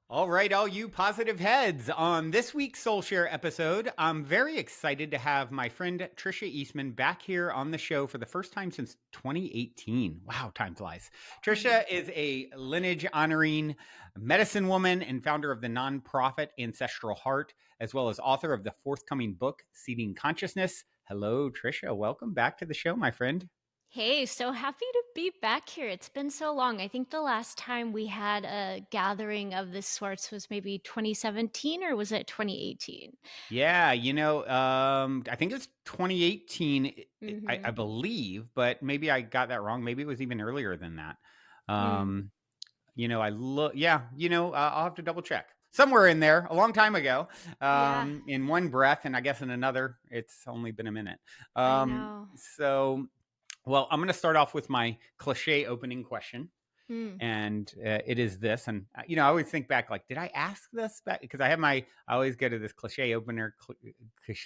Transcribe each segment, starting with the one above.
All right, all you positive heads. On this week's Soul Share episode, I'm very excited to have my friend Tricia Eastman back here on the show for the first time since 2018. Wow, time flies. Mm. Tricia is a lineage honoring medicine woman and founder of the nonprofit Ancestral Heart, as well as author of the forthcoming book, Seeding Consciousness. Hello, Tricia. Welcome back to the show, my friend. Hey, so happy to be back here. It's been so long. I think the last time we had a gathering of this sorts was maybe 2017 or was it 2018? Yeah, I think it's 2018, I Mm-hmm. believe, but maybe I got that wrong. Maybe it was even earlier than that. Mm. Um, I look, yeah, I'll have to double check. Somewhere in there, a long time ago, Yeah, in one breath, and I guess in another, it's only been a minute. I know. So, well, I'm going to start off with my cliche opening question Mm. and it is this. And I always think back, like, did I ask this back? Because I always go to this cliche opener,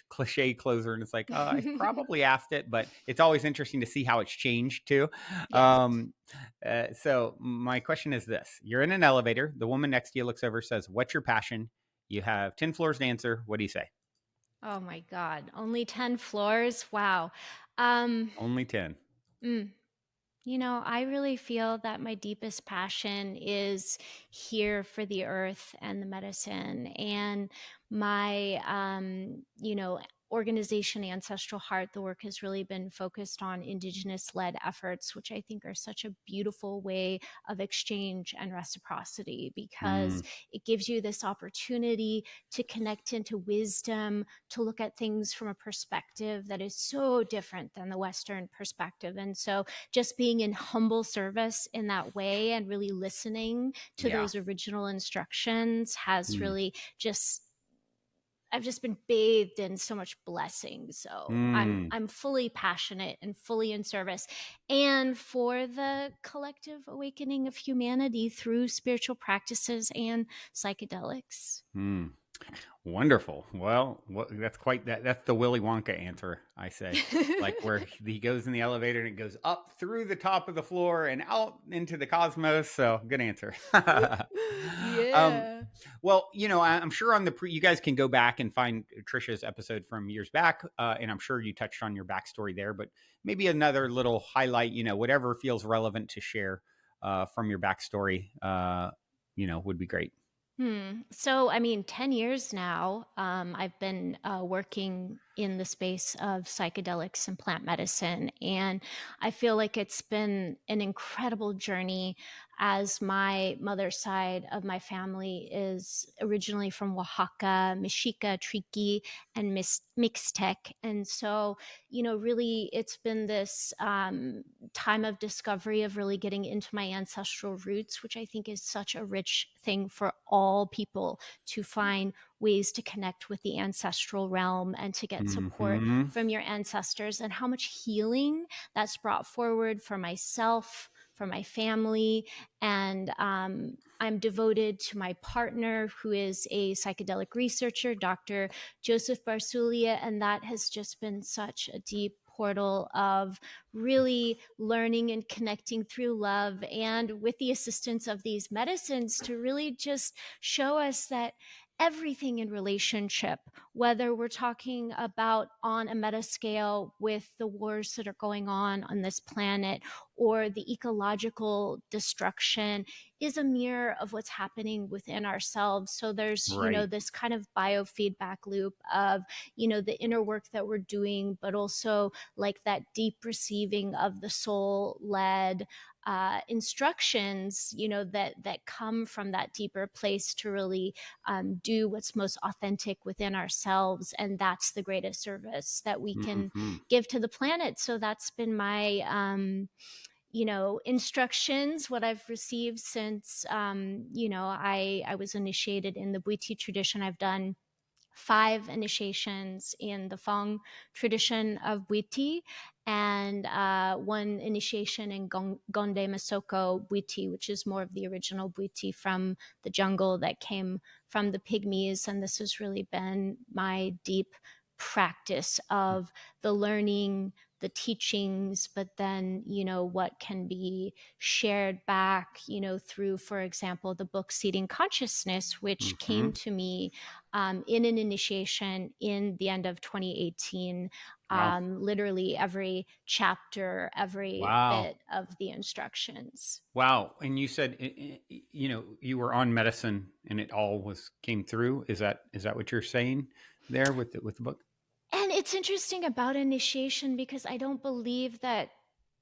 cliche closer, and it's like, I probably asked it, but it's always interesting to see how it's changed too. Yes. So my question is this: you're in an elevator, the woman next to you looks over, says, "What's your passion?" You have 10 floors to answer. What do you say? Oh my God. Only 10 floors? Wow. Um, Only 10. mm. I really feel that my deepest passion is here for the earth and the medicine. And my, organization, Ancestral Heart, the work has really been focused on Indigenous led efforts, which I think are such a beautiful way of exchange and reciprocity because Mm, it gives you this opportunity to connect into wisdom, to look at things from a perspective that is so different than the Western perspective. And so, just being in humble service in that way and really listening to yeah. those original instructions has Mm, really just I've just been bathed in so much blessing. So I'm mm. I'm fully passionate and fully in service and for the collective awakening of humanity through spiritual practices and psychedelics. Mm. Wonderful. Well, that's quite that. That's the Willy Wonka answer, I say. Like where he goes in the elevator and it goes up through the top of the floor and out into the cosmos. So good answer. um, Yeah. well, I'm sure on you guys can go back and find Trisha's episode from years back, and I'm sure you touched on your backstory there. But maybe another little highlight, whatever feels relevant to share from your backstory, would be great. So, I mean, 10 years now, I've been working in the space of psychedelics and plant medicine. And I feel like it's been an incredible journey as my mother's side of my family is originally from Oaxaca, Mexica, Triqui, and Mixtec. And so, really, it's been this time of discovery of really getting into my ancestral roots, which I think is such a rich thing for all people to find ways to connect with the ancestral realm and to get support Hmm. from your ancestors, and how much healing that's brought forward for myself, for my family. And I'm devoted to my partner, who is a psychedelic researcher, Dr. Joseph Barsulia. And that has just been such a deep portal of really learning and connecting through love and with the assistance of these medicines to really just show us that everything in relationship, whether we're talking about on a meta scale with the wars that are going on this planet or the ecological destruction, is a mirror of what's happening within ourselves. So there's, Right. this kind of biofeedback loop of, the inner work that we're doing, but also like that deep receiving of the soul led instructions, that come from that deeper place to really do what's most authentic within ourselves. And that's the greatest service that we can Hmm. give to the planet. So that's been my instructions, what I've received since I was initiated in the Bhuti tradition. I've done 5 initiations in the Fong tradition of Bhuti, and one initiation in Gonde Masoko Bhuti, which is more of the original Bhuti from the jungle that came from the pygmies. And this has really been my deep practice of the learning, the teachings, but then, what can be shared back, through, for example, the book Seeding Consciousness, which came Hmm. to me in an initiation in the end of 2018. Wow. Literally every chapter, every Wow. bit of the instructions. Wow. And you said, you were on medicine and it all came through. Is that what you're saying there with the book? And it's interesting about initiation because I don't believe that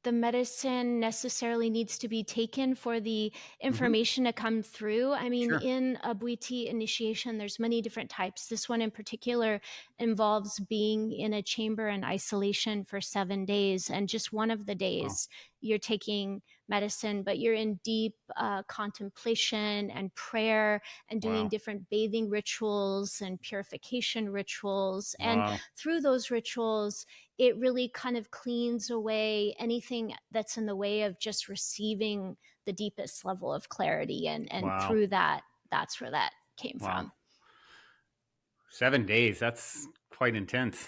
the medicine necessarily needs to be taken for the Hmm. information to come through. I mean, Sure. in a Bhuti initiation, there's many different types. This one in particular involves being in a chamber in isolation for 7 days. And just one of the Wow. days, you're taking medicine, but you're in deep contemplation and prayer and doing Wow. different bathing rituals and purification rituals. And Wow. through those rituals, it really kind of cleans away anything that's in the way of just receiving the deepest level of clarity. And Wow. through that, that's where that came Wow. from. 7 days. That's quite intense.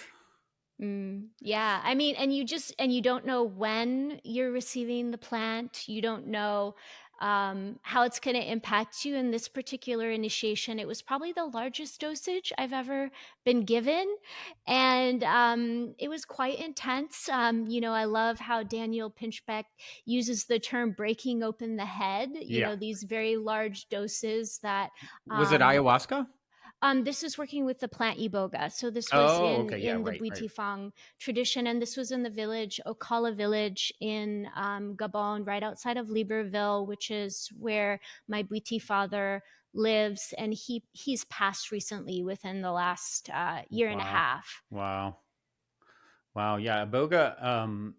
Yeah. I mean, and you don't know when you're receiving the plant. You don't know how it's going to impact you in this particular initiation. It was probably the largest dosage I've ever been given. And it was quite intense. I love how Daniel Pinchbeck uses the term breaking open the head, Yeah. these very large doses that Was it um, ayahuasca? this is working with the plant iboga. So this was Oh, in okay. Yeah. in the Right. Right. Buitifang tradition, and this was in the village Okala village in Gabon, right outside of Libreville, which is where my Buiti father lives, and he's passed recently within the last year and a Wow. half. Wow. Wow. Yeah. Iboga.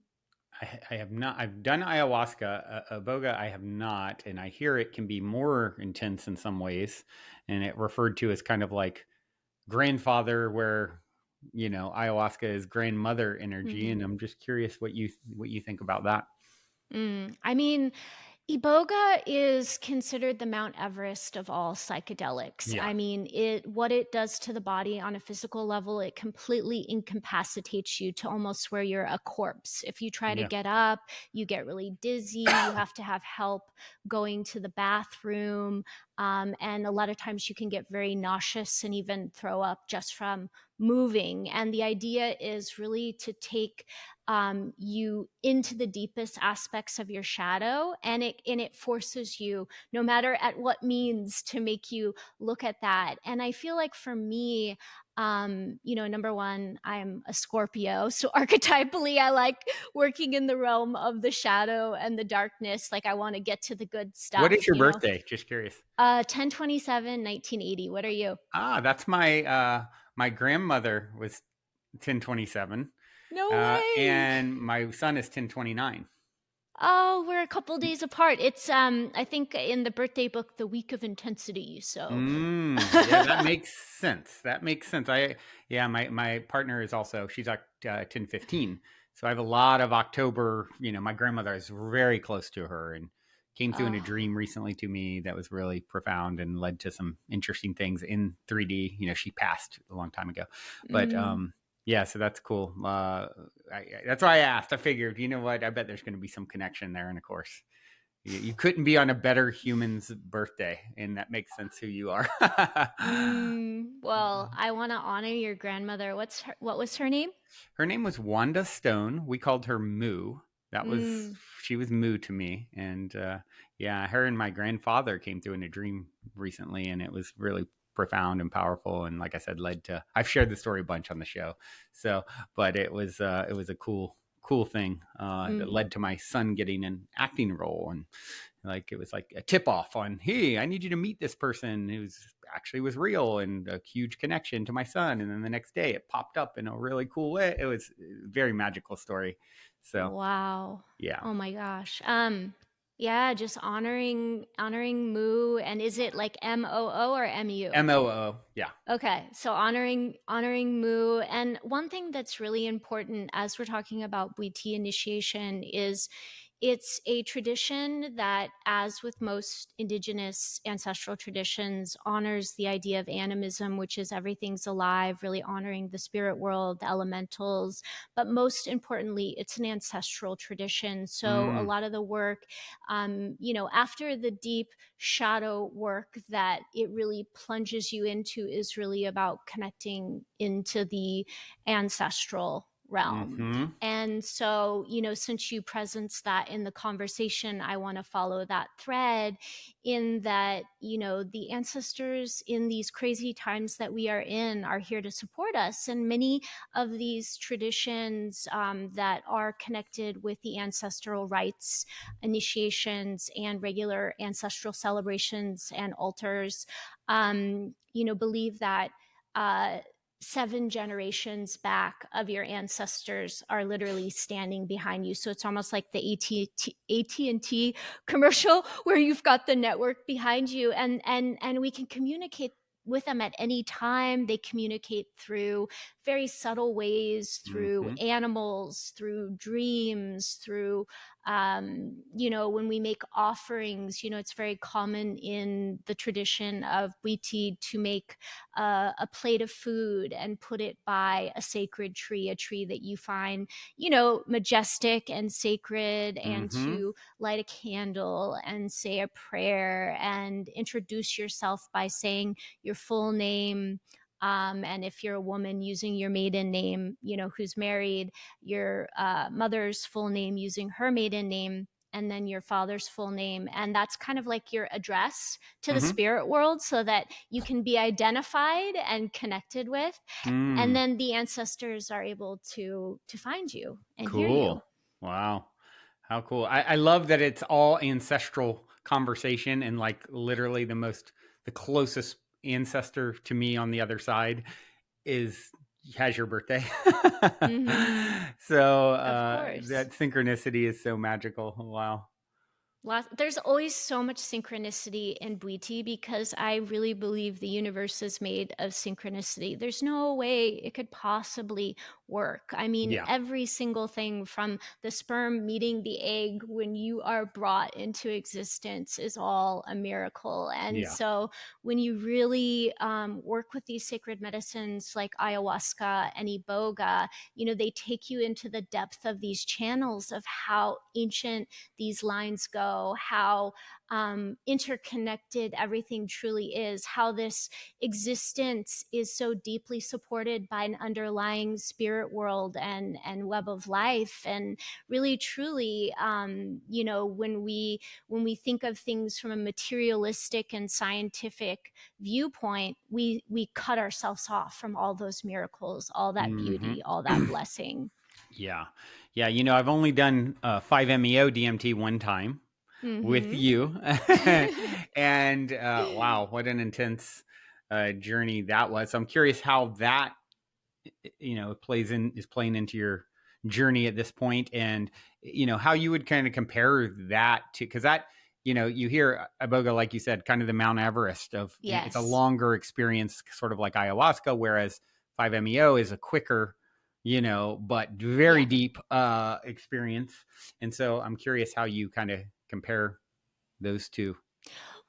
I have not. I've done ayahuasca. Iboga, I have not, and I hear it can be more intense in some ways, and it referred to as kind of like grandfather, where ayahuasca is grandmother energy. And Mm-hmm. I'm just curious what you think about that. I mean, Iboga is considered the Mount Everest of all psychedelics. Yeah. I mean, what it does to the body on a physical level, it completely incapacitates you to almost where you're a corpse. If you try to Yeah. get up, you get really dizzy, you have to have help going to the bathroom. And a lot of times you can get very nauseous and even throw up just from moving. And the idea is really to take you into the deepest aspects of your shadow, and it forces you, no matter at what means, to make you look at that. And I feel like for me, number one, I'm a Scorpio, so archetypally I like working in the realm of the shadow and the darkness. Like, I want to get to the good What stuff. is your birthday? Just curious. 10/27, 1980. What are you? That's my grandmother was 1027, No way. and my son is 1029. Oh, we're a couple days apart. It's I think in the birthday book, the week of intensity. So Yeah, that makes sense. That makes sense. Yeah, my partner is also, she's 1015. So I have a lot of October. My grandmother is very close to her and came through in a uh, dream recently to me that was really profound and led to some interesting things in 3D. She passed a long time ago, but mm, yeah, so that's cool. That's why I asked. I figured, you know what? I bet there's going to be some connection there, and of course. You couldn't be on a better human's birthday, and that makes sense who you are. well, I want to honor your grandmother. What was her name? Her name was Wanda Stone. We called her Moo. That was Mm, She was Moo to me, and yeah, her and my grandfather came through in a dream recently, and it was really profound and powerful. And like I said, led to, I've shared the story a bunch on the show, so but it was a cool thing that mm. led to my son getting an acting role. And like it was like a tip off on, hey, I need you to meet this person who's actually was real, and a huge connection to my son. And then the next day it popped up in a really cool way. It was a very magical story. So Wow. yeah. Oh my gosh. Yeah, just honoring Moo. And is it like MOO or MU? MOO. Yeah. Okay, so honoring Moo. And one thing that's really important as we're talking about Bhuti initiation is It's a tradition that, as with most indigenous ancestral traditions, honors the idea of animism, which is everything's alive, really honoring the spirit world, the elementals. But most importantly, it's an ancestral tradition. So a Mm, lot of the work, after the deep shadow work that it really plunges you into, is really about connecting into the ancestral realm. mm-hmm, And so, since you presence that in the conversation, I want to follow that thread in that, the ancestors in these crazy times that we are in are here to support us. And many of these traditions that are connected with the ancestral rites, initiations, and regular ancestral celebrations and altars, believe that. Uh, 7 generations back of your ancestors are literally standing behind you. So it's almost like the AT&T commercial where you've got the network behind you, and we can communicate with them at any time. They communicate through very subtle ways, through mm-hmm, animals, through dreams, through when we make offerings. It's very common in the tradition of Witi to make a plate of food and put it by a sacred tree, a tree that you find, majestic and sacred, and mm-hmm, to light a candle and say a prayer and introduce yourself by saying your full name. And if you're a woman, using your maiden name, who's married, your mother's full name, using her maiden name, and then your father's full name. And that's kind of like your address to the mm-hmm, spirit world, so that you can be identified and connected with. And mm. then the ancestors are able to find you and hear you. Cool. Wow. How cool. I love that it's all ancestral conversation, and like literally the closest ancestor to me on the other side is has your birthday. Mm-hmm. So Of course. that synchronicity is so magical. Wow. There's always so much synchronicity in Bwiti, because I really believe the universe is made of synchronicity. There's no way it could possibly work. I mean, Yeah. every single thing from the sperm meeting the egg when you are brought into existence is all a miracle. And Yeah. so, when you really work with these sacred medicines like ayahuasca and iboga, they take you into the depth of these channels of how ancient these lines go, how interconnected everything truly is, how this existence is so deeply supported by an underlying spirit world and web of life. And really, truly, when we think of things from a materialistic and scientific viewpoint, we cut ourselves off from all those miracles, all that Hmm. beauty, all that blessing. Yeah. Yeah. I've only done 5-MeO DMT one time with Mm-hmm. you. And wow, what an intense journey that was. So I'm curious how that is playing into your journey at this point, and how you would kind of compare that to, because that you hear iboga, like you said, kind of the Mount Everest of, it's a Yes. longer experience, sort of like ayahuasca, whereas 5-MeO is a quicker, but very Yeah. deep experience. And so I'm curious how you kind of compare those two.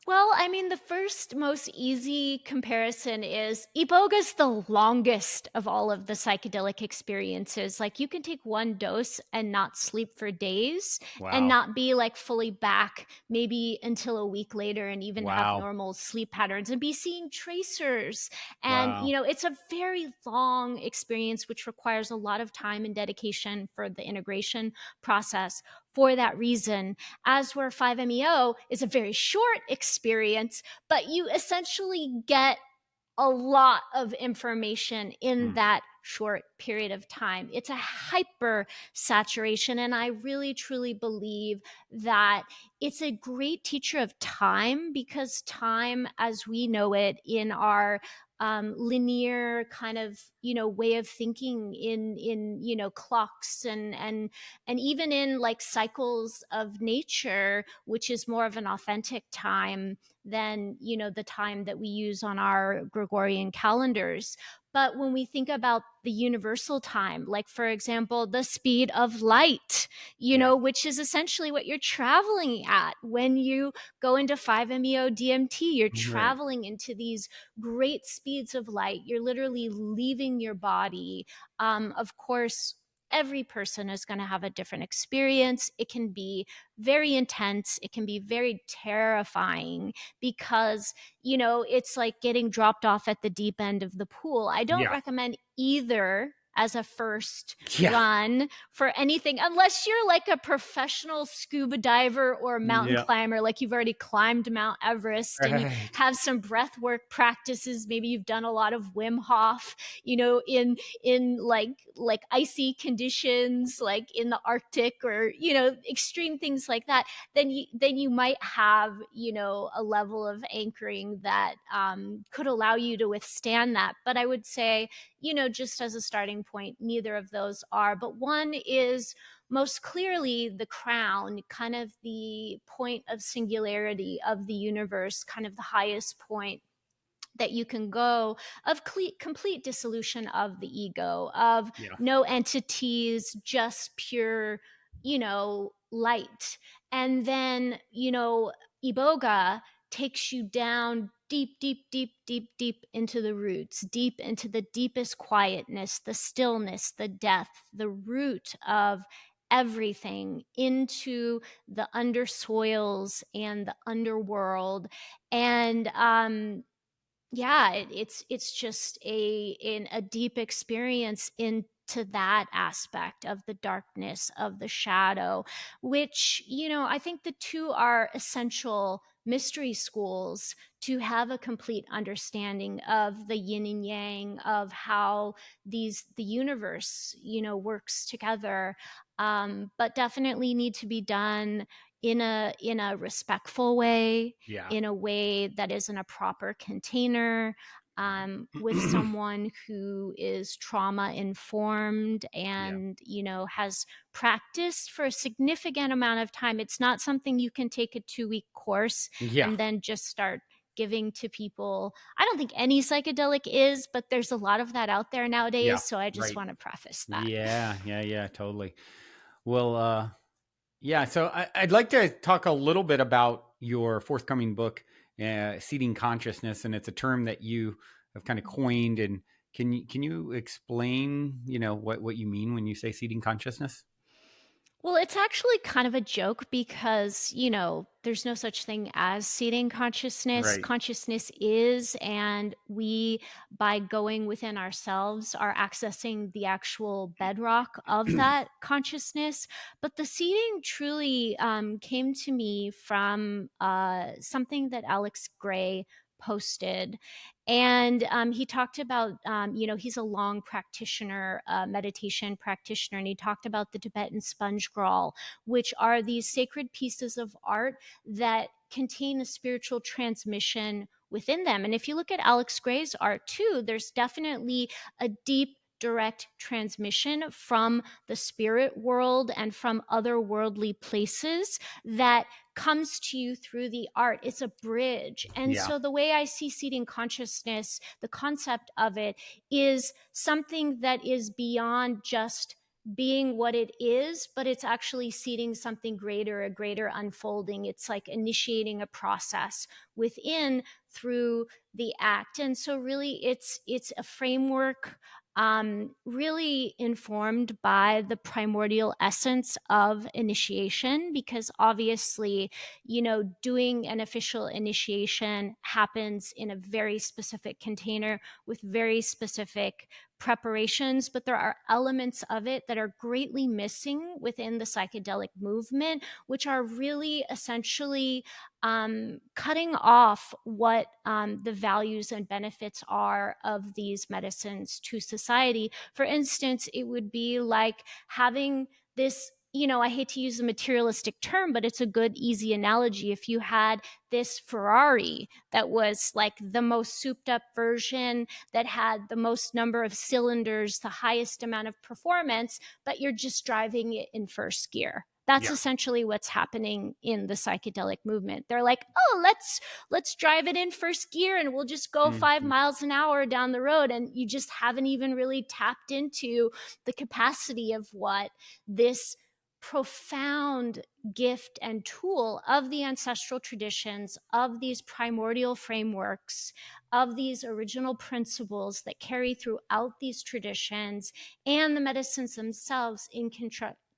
Well, I mean, the first most easy comparison is Iboga's the longest of all of the psychedelic experiences. Like, you can take one dose and not sleep for days and Wow. not be like fully back, maybe until a week later, and even have Wow. normal sleep patterns and be seeing tracers. And, Wow. it's a very long experience, which requires a lot of time and dedication for the integration process. For that reason, as where 5-MeO is a very short experience, but you essentially get a lot of information in Mm. that short period of time. It's a hyper saturation. And I really truly believe that it's a great teacher of time, because time, as we know it in our linear kind of way of thinking, in clocks and even in like cycles of nature, which is more of an authentic time than the time that we use on our Gregorian calendars. But when we think about the universal time, like for example, the speed of light, Yeah. which is essentially what you're traveling at when you go into 5-MeO DMT, you're Right. traveling into these great speeds of light. You're literally leaving your body. Of course, every person is going to have a different experience. It can be very intense, it can be very terrifying because it's like getting dropped off at the deep end of the pool. I don't Yeah. recommend either as a first Yeah. run for anything unless you're like a professional scuba diver or mountain Yeah. climber, like you've already climbed Mount Everest and you Right. have some breath work practices. Maybe you've done a lot of Wim Hof, in like icy conditions, like in the Arctic, or extreme things like that. Then you might have a level of anchoring that could allow you to withstand that. But I would say, just as a starting point, neither of those are. But one is most clearly the crown, kind of the point of singularity of the universe, kind of the highest point that you can go, of complete dissolution of the ego, of Yeah. no entities, just pure, light. And then, Iboga takes you down deep, deep, deep, deep, deep into the roots, deep into the deepest quietness, the stillness, the depth, the root of everything, into the undersoils and the underworld. And yeah, it's just a deep experience into that aspect of the darkness, of the shadow, which I think the two are essential mystery schools to have a complete understanding of the yin and yang, of how the universe works together. But definitely need to be done in a respectful way, Yeah. in a way that is in a proper container, with someone who is trauma informed Yeah. and has practiced for a significant amount of time. It's not something you can take a 2-week course Yeah. and then just start giving to people. I don't think any psychedelic is, but there's a lot of that out there Yeah. nowadays, so I just Right. want to preface that. Yeah. Yeah. Yeah. Totally. Well, yeah. So I'd like to talk a little bit about your forthcoming book, "Seeding Consciousness," and it's a term that you have kind of coined. And can you explain, what you mean when you say seeding consciousness? Well, it's actually kind of a joke because, there's no such thing as seeding consciousness. Right. Consciousness is, and we, by going within ourselves, are accessing the actual bedrock of that consciousness. But the seeding truly came to me from something that Alex Gray posted. And he talked about, he's a long practitioner, meditation practitioner, and he talked about the Tibetan sponge scroll, which are these sacred pieces of art that contain a spiritual transmission within them. And if you look at Alex Gray's art too, there's definitely a deep, direct transmission from the spirit world and from otherworldly places that comes to you through the art. It's a bridge. And Yeah. so the way I see seeding consciousness, the concept of it, is something that is beyond just being what it is, but it's actually seeding something greater, a greater unfolding. It's like initiating a process within through the act. And so really it's a framework, really informed by the primordial essence of initiation, because obviously, doing an official initiation happens in a very specific container with very specific preparations, but there are elements of it that are greatly missing within the psychedelic movement, which are really essentially cutting off what the values and benefits are of these medicines to society. For instance, it would be like having this, I hate to use a materialistic term, but it's a good, easy analogy. If you had this Ferrari that was like the most souped up version, that had the most number of cylinders, the highest amount of performance, but you're just driving it in first gear. That's Yeah. essentially what's happening in the psychedelic movement. They're like, oh, let's drive it in first gear and we'll just go 5 miles an hour down the road. And you just haven't even really tapped into the capacity of what this profound gift and tool of the ancestral traditions, of these primordial frameworks, of these original principles that carry throughout these traditions, and the medicines themselves in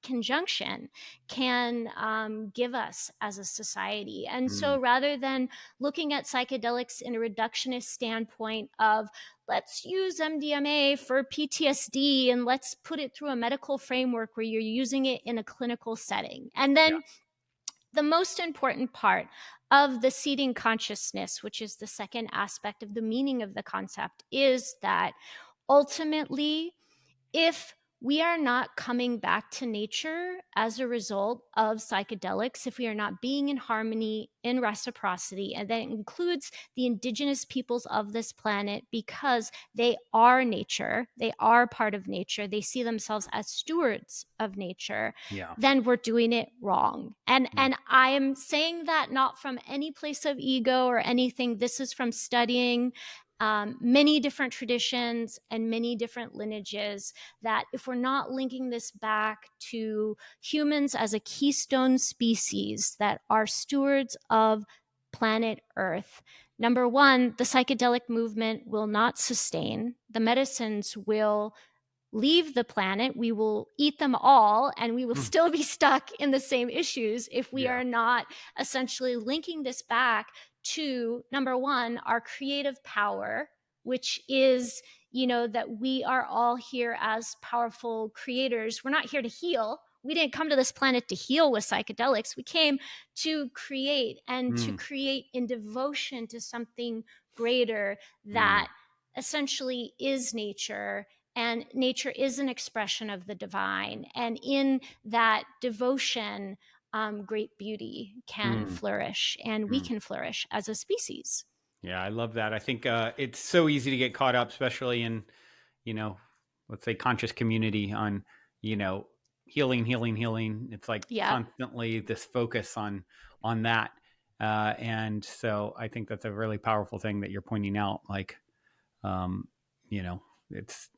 conjunction can give us as a society. And Mm. so rather than looking at psychedelics in a reductionist standpoint of let's use MDMA for PTSD and let's put it through a medical framework where you're using it in a clinical setting. And Yeah. then the most important part of the seeding consciousness, which is the second aspect of the meaning of the concept, is that ultimately, if we are not coming back to nature as a result of psychedelics, if we are not being in harmony, in reciprocity, and that includes the indigenous peoples of this planet because they are nature, they are part of nature, they see themselves as stewards of nature, Yeah. then we're doing it wrong. And Mm. and I am saying that not from any place of ego or anything. This is from studying many different traditions and many different lineages, that if we're not linking this back to humans as a keystone species that are stewards of planet Earth, number one, the psychedelic movement will not sustain. The medicines will leave the planet, we will eat them all, and we will Mm. still be stuck in the same issues if we Yeah. are not essentially linking this back to number one, our creative power, which is, that we are all here as powerful creators. We're not here to heal. We didn't come to this planet to heal with psychedelics. We came to create, and to Mm. create in devotion to something greater Mm. that essentially is nature, and nature is an expression of the divine. And in that devotion, great beauty can Mm. flourish, and we Mm. can flourish as a species. Yeah, I love that. I think it's so easy to get caught up, especially in, you know, let's say conscious community on, you know, healing, healing, healing. It's like Yep. constantly this focus on that. And so I think that's a really powerful thing that you're pointing out. Like, um, you know, it's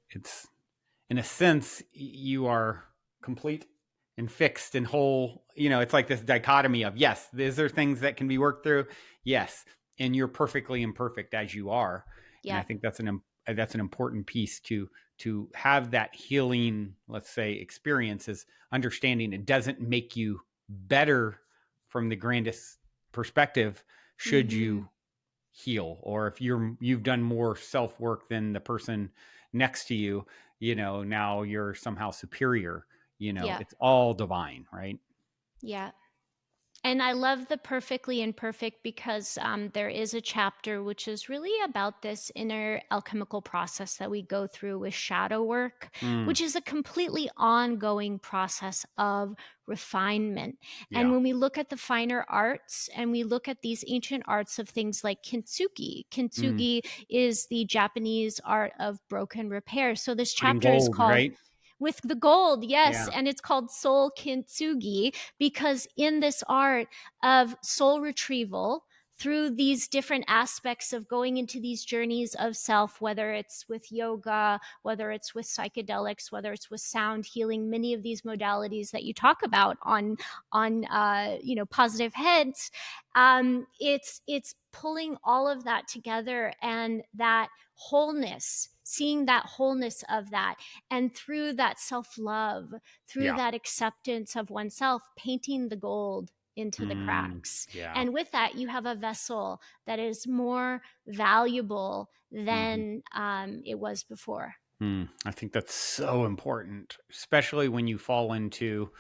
in a sense you are complete and fixed and whole. You know, it's like this dichotomy of, yes, these are things that can be worked through, yes, and you're perfectly imperfect as you are. And I Yep. think that's an important piece to have that healing, let's say, experience, is understanding it doesn't make you better from the grandest perspective should Mm-hmm. you heal, or if you've done more self work than the person next to you, you know, now you're somehow superior. You know, Yep. it's all divine, right? Yeah. And I love the perfectly imperfect because there is a chapter which is really about this inner alchemical process that we go through with shadow work, Mm, which is a completely ongoing process of refinement. And yeah. when we look at the finer arts and we look at these ancient arts of things like Mm. kintsugi is the Japanese art of broken repair. So this Putting chapter is gold, called right? with the gold, yes, Yeah. and it's called soul kintsugi because in this art of soul retrieval through these different aspects of going into these journeys of self, whether it's with yoga, whether it's with psychedelics, whether it's with sound healing, many of these modalities that you talk about on positive heads, it's pulling all of that together, and that wholeness, seeing that wholeness of that, and through that self love, through Yeah. that acceptance of oneself, painting the gold into the Mm, cracks. yeah. And with that, you have a vessel that is more valuable Hmm. than it was before. Mm. I think that's so important, especially when you fall into,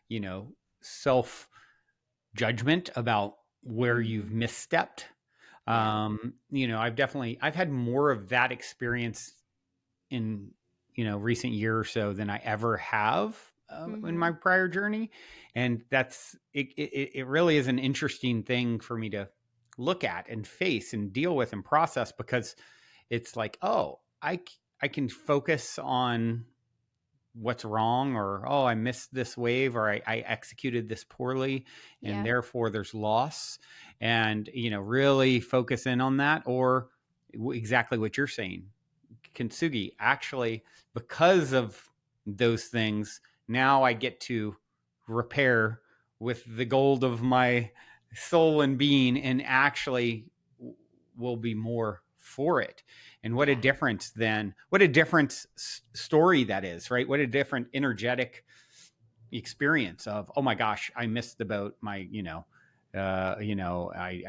you know, self judgment about where you've Mm-hmm. misstepped. Yeah. You know, I've had more of that experience in, you know, recent year or so than I ever have in Mm-hmm. my prior journey, and it really is an interesting thing for me to look at and face and deal with and process, because it's like, oh, I can focus on what's wrong, or oh, I missed this wave, or I executed this poorly, and Yep. therefore there's loss. And really focus in on that, or exactly what you're saying, kintsugi, actually, because of those things, now I get to repair with the gold of my soul and being, and actually will be more for it. And what a Yeah. difference then, what a different story that is, right? What a different energetic experience of, oh my gosh, I missed the boat. I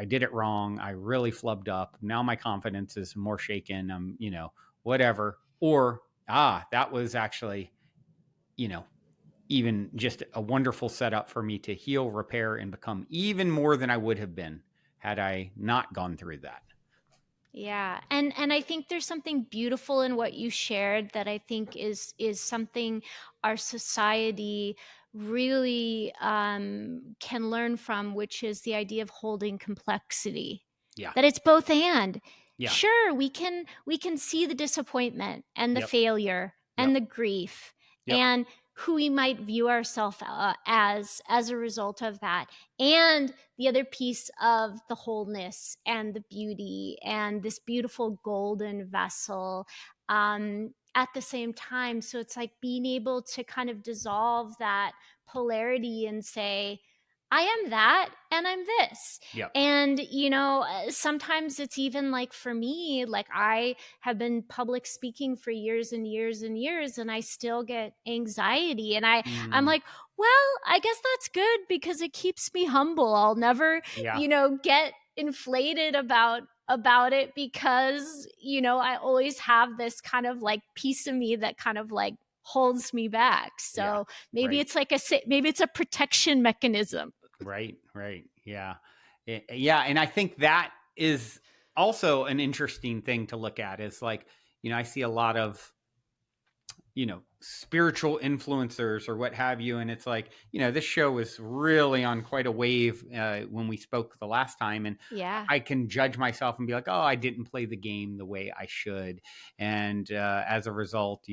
did it wrong. I really flubbed up. Now my confidence is more shaken. Whatever. Or, that was actually, you know, even just a wonderful setup for me to heal, repair, and become even more than I would have been had I not gone through that. Yeah. And I think there's something beautiful in what you shared that I think is something our society really can learn from, which is the idea of holding complexity. Yeah. That it's both and. Yeah. Sure, we can see the disappointment and the Yep. failure Yep. and the grief Yep. and who we might view ourselves as a result of that, and the other piece of the wholeness and the beauty and this beautiful golden vessel at the same time. So it's like being able to kind of dissolve that polarity and say, I am that and I'm this. Yep. And, sometimes it's even like for me, like I have been public speaking for years and years and years, and I still get anxiety. And I'm Mm, like, well, I guess that's good because it keeps me humble. I'll never, yeah. get inflated about it because, I always have this kind of like piece of me that kind of like holds me back. Yeah. So maybe Right. it's like maybe it's a protection mechanism. Right, right. Yeah. Yeah. And I think that is also an interesting thing to look at, is like, I see a lot of, spiritual influencers or what have you. And it's like, this show was really on quite a wave when we spoke the last time. And Yeah. I can judge myself and be like, oh, I didn't play the game the way I should. And as a result,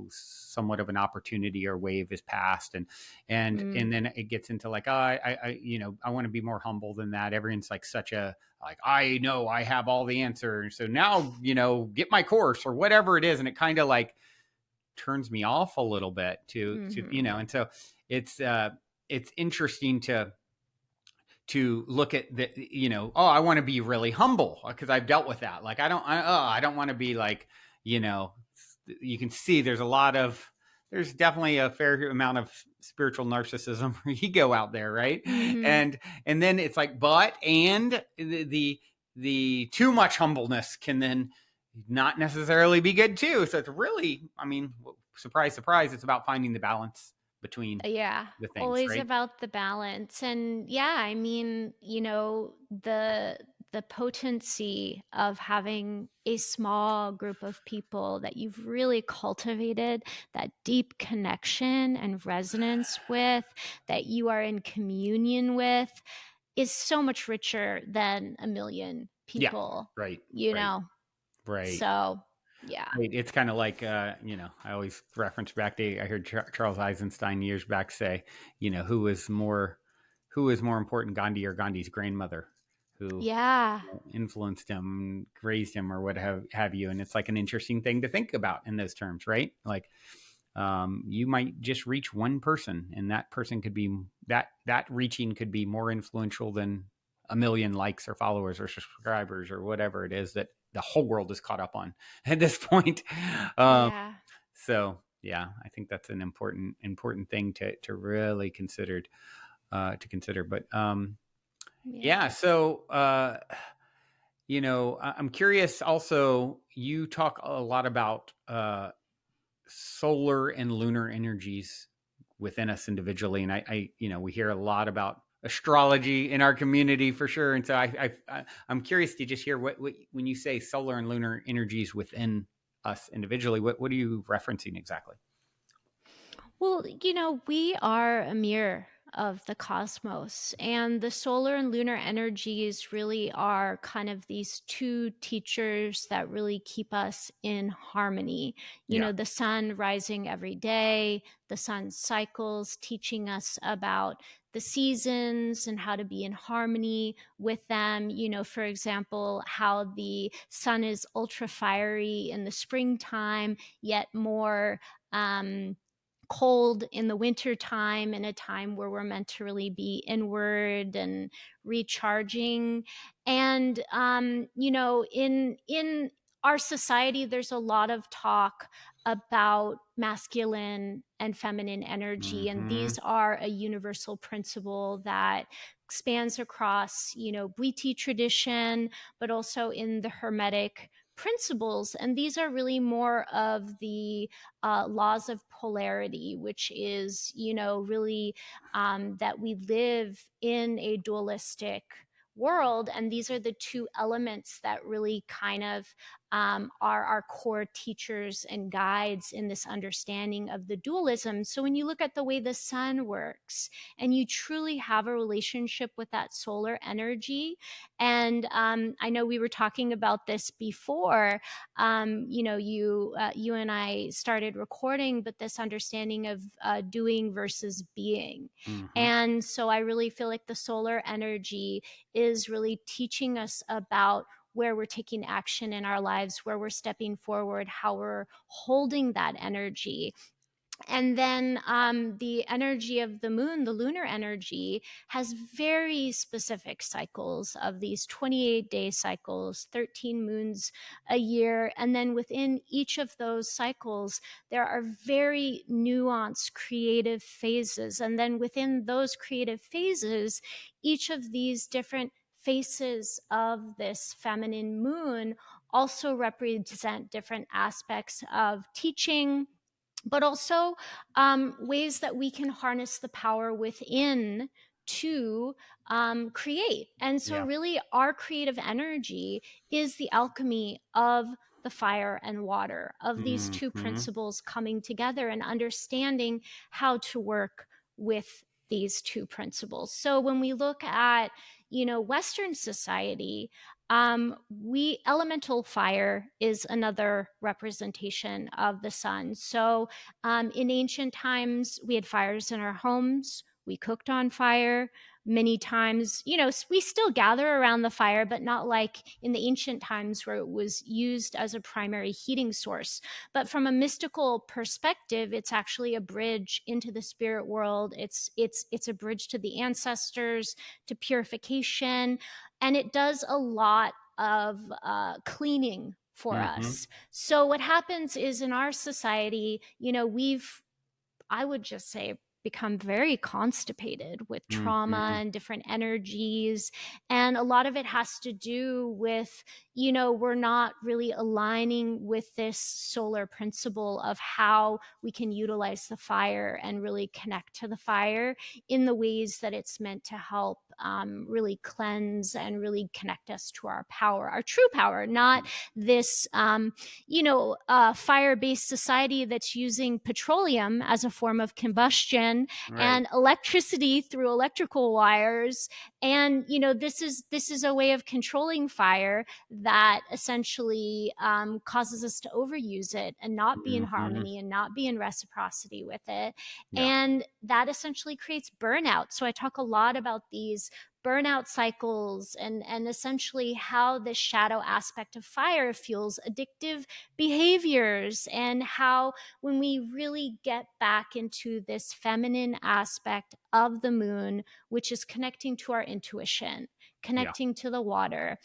somewhat of an opportunity or wave is passed. And Mm. then it gets into like, oh, I want to be more humble than that. Everyone's like such a, like, I know I have all the answers. So now, get my course or whatever it is. And it kind of like, turns me off a little bit Mhm. and so it's interesting to look at the, oh, I want to be really humble because I've dealt with that. Like I don't want to be like, you know you can see there's definitely a fair amount of spiritual narcissism or ego out there, right? Mhm. And then it's like, and the too much humbleness can then not necessarily be good too. So it's really, I mean, surprise, surprise, it's about finding the balance between Yeah, the things, always right? about the balance. And yeah, I mean, the potency of having a small group of people that you've really cultivated that deep connection and resonance with, that you are in communion with, is so much richer than a million Yeah. people, Right. you Right. know. Right. So, yeah. Right. It's kind of like, I always reference back to, I heard Charles Eisenstein years back say, who was more important, Gandhi or Gandhi's grandmother, who Yeah. influenced him, raised him, or what have you. And it's like an interesting thing to think about in those terms, right? Like, you might just reach one person, and that person could be that reaching could be more influential than a million likes or followers or subscribers or whatever it is that the whole world is caught up on at this point. Um, Yeah. so yeah, I think that's an important thing to really consider. But Yeah. yeah, so I'm curious. Also, you talk a lot about solar and lunar energies within us individually, and we hear a lot about astrology in our community for sure. And so I'm curious to just hear what when you say solar and lunar energies within us individually, what are you referencing exactly? Well, we are a mirror of the cosmos. And the solar and lunar energies really are kind of these two teachers that really keep us in harmony. You Yeah. know, the sun rising every day, the sun's cycles teaching us about the seasons and how to be in harmony with them. You know, for example, how the sun is ultra fiery in the springtime, yet more cold in the winter time, in a time where we're meant to really be inward and recharging. And you know, in our society there's a lot of talk about masculine and feminine energy, and Mm-hmm. these are a universal principle that spans across, you know, Bwiti tradition, but also in the Hermetic principles. And these are really more of the laws of polarity, which is, you know, really that we live in a dualistic world. And these are the two elements that really kind of are our core teachers and guides in this understanding of the dualism. So when you look at the way the sun works and you truly have a relationship with that solar energy, and I know we were talking about this before, you know, you and I started recording, but this understanding of doing versus being. Mm-hmm. And so I really feel like the solar energy is really teaching us about where we're taking action in our lives, where we're stepping forward, how we're holding that energy. And then the energy of the moon, the lunar energy, has very specific cycles of these 28-day cycles, 13 moons a year. And then within each of those cycles, there are very nuanced creative phases. And then within those creative phases, each of these different faces of this feminine moon also represent different aspects of teaching, but also ways that we can harness the power within to create. And so, Yeah. really, our creative energy is the alchemy of the fire and water, of these two Mm-hmm. principles coming together and understanding how to work with these two principles. So, when we look at, you know, Western society, we elemental fire is another representation of the sun. So in ancient times, we had fires in our homes. We cooked on fire. Many times, you know, we still gather around the fire, but not like in the ancient times where it was used as a primary heating source. But from a mystical perspective, it's actually a bridge into the spirit world. It's a bridge to the ancestors, to purification, and it does a lot of cleaning for Mm-hmm. us. So what happens is in our society, you know, we've, I would just say, become very constipated with trauma Mm-hmm. and different energies. And a lot of it has to do with, you know, we're not really aligning with this solar principle of how we can utilize the fire and really connect to the fire in the ways that it's meant to help really cleanse and really connect us to our power, our true power, not this you know, fire based society that's using petroleum as a form of combustion Right. and electricity through electrical wires. And, you know, this is a way of controlling fire that essentially causes us to overuse it and not be in Mm-hmm. harmony and not be in reciprocity with it. Yeah. And that essentially creates burnout. So I talk a lot about these burnout cycles and essentially how the shadow aspect of fire fuels addictive behaviors, and how when we really get back into this feminine aspect of the moon, which is connecting to our intuition, Yeah. connecting to the water,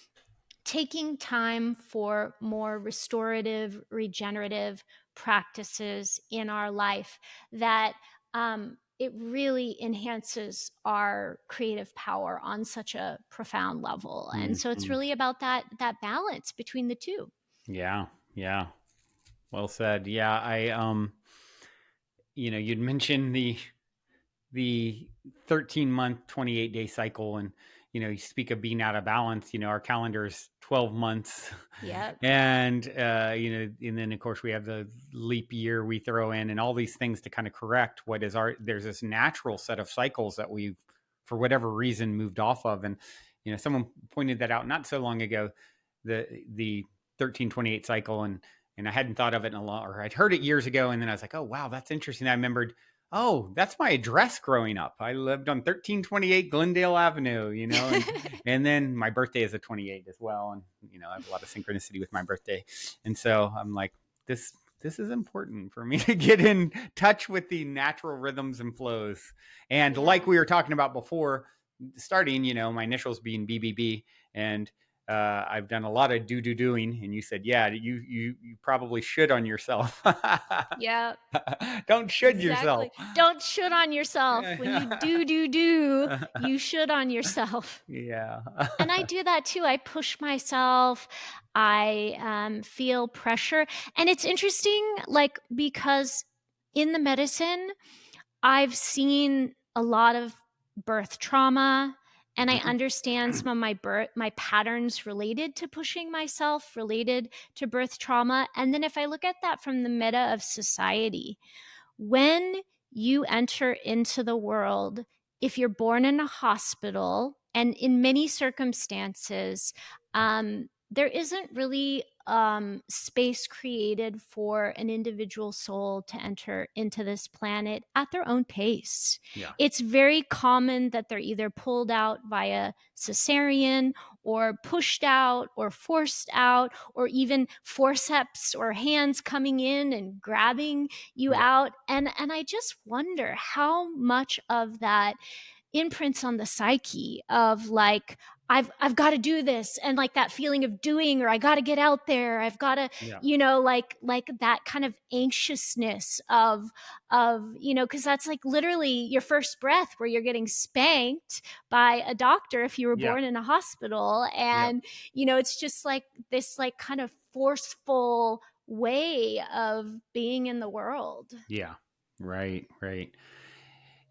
taking time for more restorative, regenerative practices in our life, that it really enhances our creative power on such a profound level. And so it's Mm-hmm. really about that balance between the two. Yeah. Yeah. Well said. Yeah. You'd mentioned the 13-month, 28-day cycle, and you speak of being out of balance. Our calendar is 12 months. Yep. And, and then of course we have the leap year we throw in and all these things to kind of correct there's this natural set of cycles that we've, for whatever reason, moved off of. And, someone pointed that out not so long ago, the 1328 cycle. And I hadn't thought of it in a lot, or I'd heard it years ago. And then I was like, oh, wow, that's interesting. I remembered, oh, that's my address growing up. I lived on 1328 Glendale Avenue, and then my birthday is a 28 as well. And, I have a lot of synchronicity with my birthday. And so I'm like, this is important for me to get in touch with the natural rhythms and flows. And like Yeah. we were talking about before starting, my initials being BBB, and I've done a lot of doing, and you said, yeah, you probably should on yourself. Yep. Don't should yourself. Exactly. Don't should on yourself. When you do, you should on yourself. Yeah. And I do that too. I push myself. I feel pressure. And it's interesting, like, because in the medicine, I've seen a lot of birth trauma, and I Mhm. understand some of my patterns related to pushing myself, related to birth trauma. And then if I look at that from the meta of society, when you enter into the world, if you're born in a hospital, and in many circumstances, there isn't really space created for an individual soul to enter into this planet at their own pace. Yeah. It's very common that they're either pulled out via cesarean, or pushed out, or forced out, or even forceps or hands coming in and grabbing you Yeah. out. And I just wonder how much of that imprints on the psyche of, like, I've got to do this, and like that feeling of doing, or I got to get out there, I've got to, Yeah. like that kind of anxiousness of, because that's like literally your first breath where you're getting spanked by a doctor if you were Yeah. born in a hospital. Yeah. And it's just like this, like, kind of forceful way of being in the world. Yeah. Right. Right.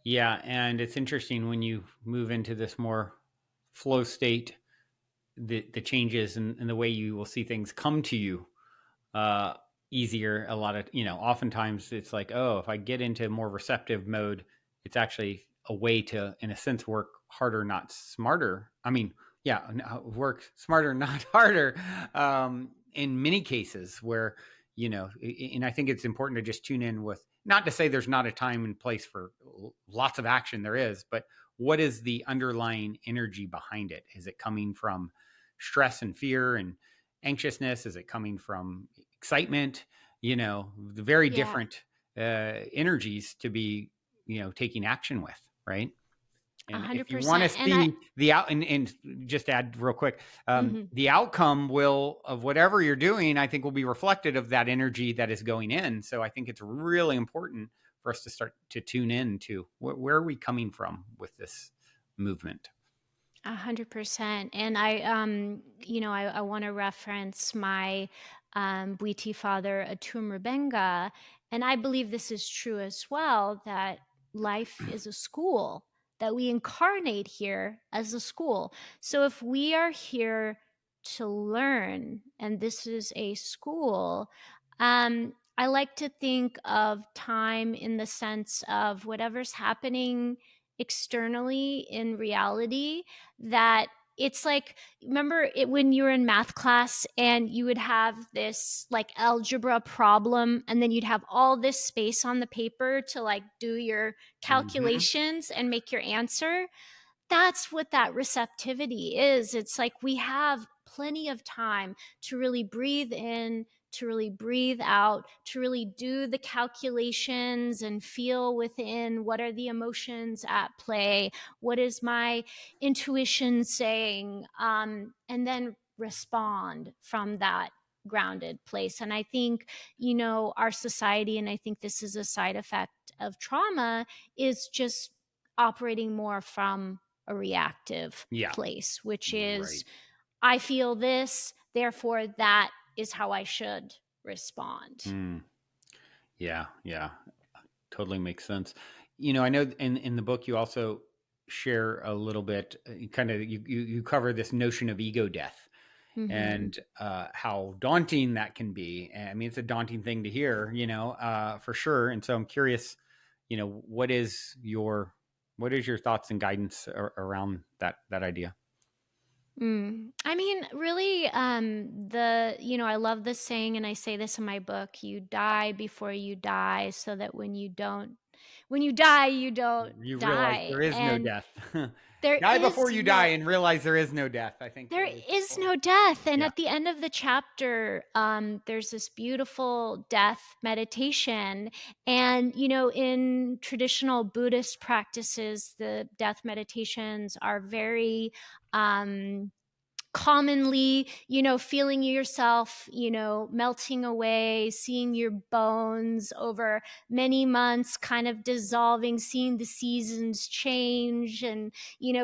Yeah. And it's interesting when you move into this more flow state, the changes and the way you will see things come to you uh, easier. A lot of, oftentimes it's like, oh, if I get into more receptive mode, it's actually a way to, in a sense, work harder, not smarter. I mean, yeah, work smarter, not harder. In many cases where, and I think it's important to just tune in with, not to say there's not a time and place for lots of action, there is, but what is the underlying energy behind it? Is it coming from stress and fear and anxiousness? Is it coming from excitement? The very Yeah, different energies to be, taking action with, right? And if you want to 100%. And I see the out, and just add real quick, mhm. the outcome will of whatever you're doing, I think, will be reflected of that energy that is going in. So I think it's really important for us to start to tune in to where are we coming from with this movement. 100%. And I want to reference my Bwiti father, Atum Rubenga. And I believe this is true as well, that life is a school, that we incarnate here as a school. So if we are here to learn, and this is a school, I like to think of time in the sense of whatever's happening externally in reality, that it's like, remember it when you were in math class and you would have this like algebra problem, and then you'd have all this space on the paper to like do your Mm-hmm. calculations and make your answer. That's what that receptivity is. It's like we have plenty of time to really breathe in, to really breathe out, to really do the calculations and feel within what are the emotions at play, what is my intuition saying, and then respond from that grounded place. And I think, our society, and I think this is a side effect of trauma, is just operating more from a reactive Yeah. place, which is, Right. I feel this, therefore that is how I should respond. Mm. Yeah. Yeah. Totally makes sense. I know in the book you also share a little bit, kind of you cover this notion of ego death Mm-hmm. and how daunting that can be. And, I mean, it's a daunting thing to hear, for sure. And so I'm curious, what is your thoughts and guidance around that idea? I mean, really, I love this saying, and I say this in my book: you die before you die, so that when you die, you don't You realize die. there is no And death. there Die before is you die no and realize there is no death. I think There is is always, no death. And yeah, at the end of the chapter, there's this beautiful death meditation. And, in traditional Buddhist practices, the death meditations are very, um, commonly, feeling yourself, melting away, seeing your bones over many months kind of dissolving, seeing the seasons change, and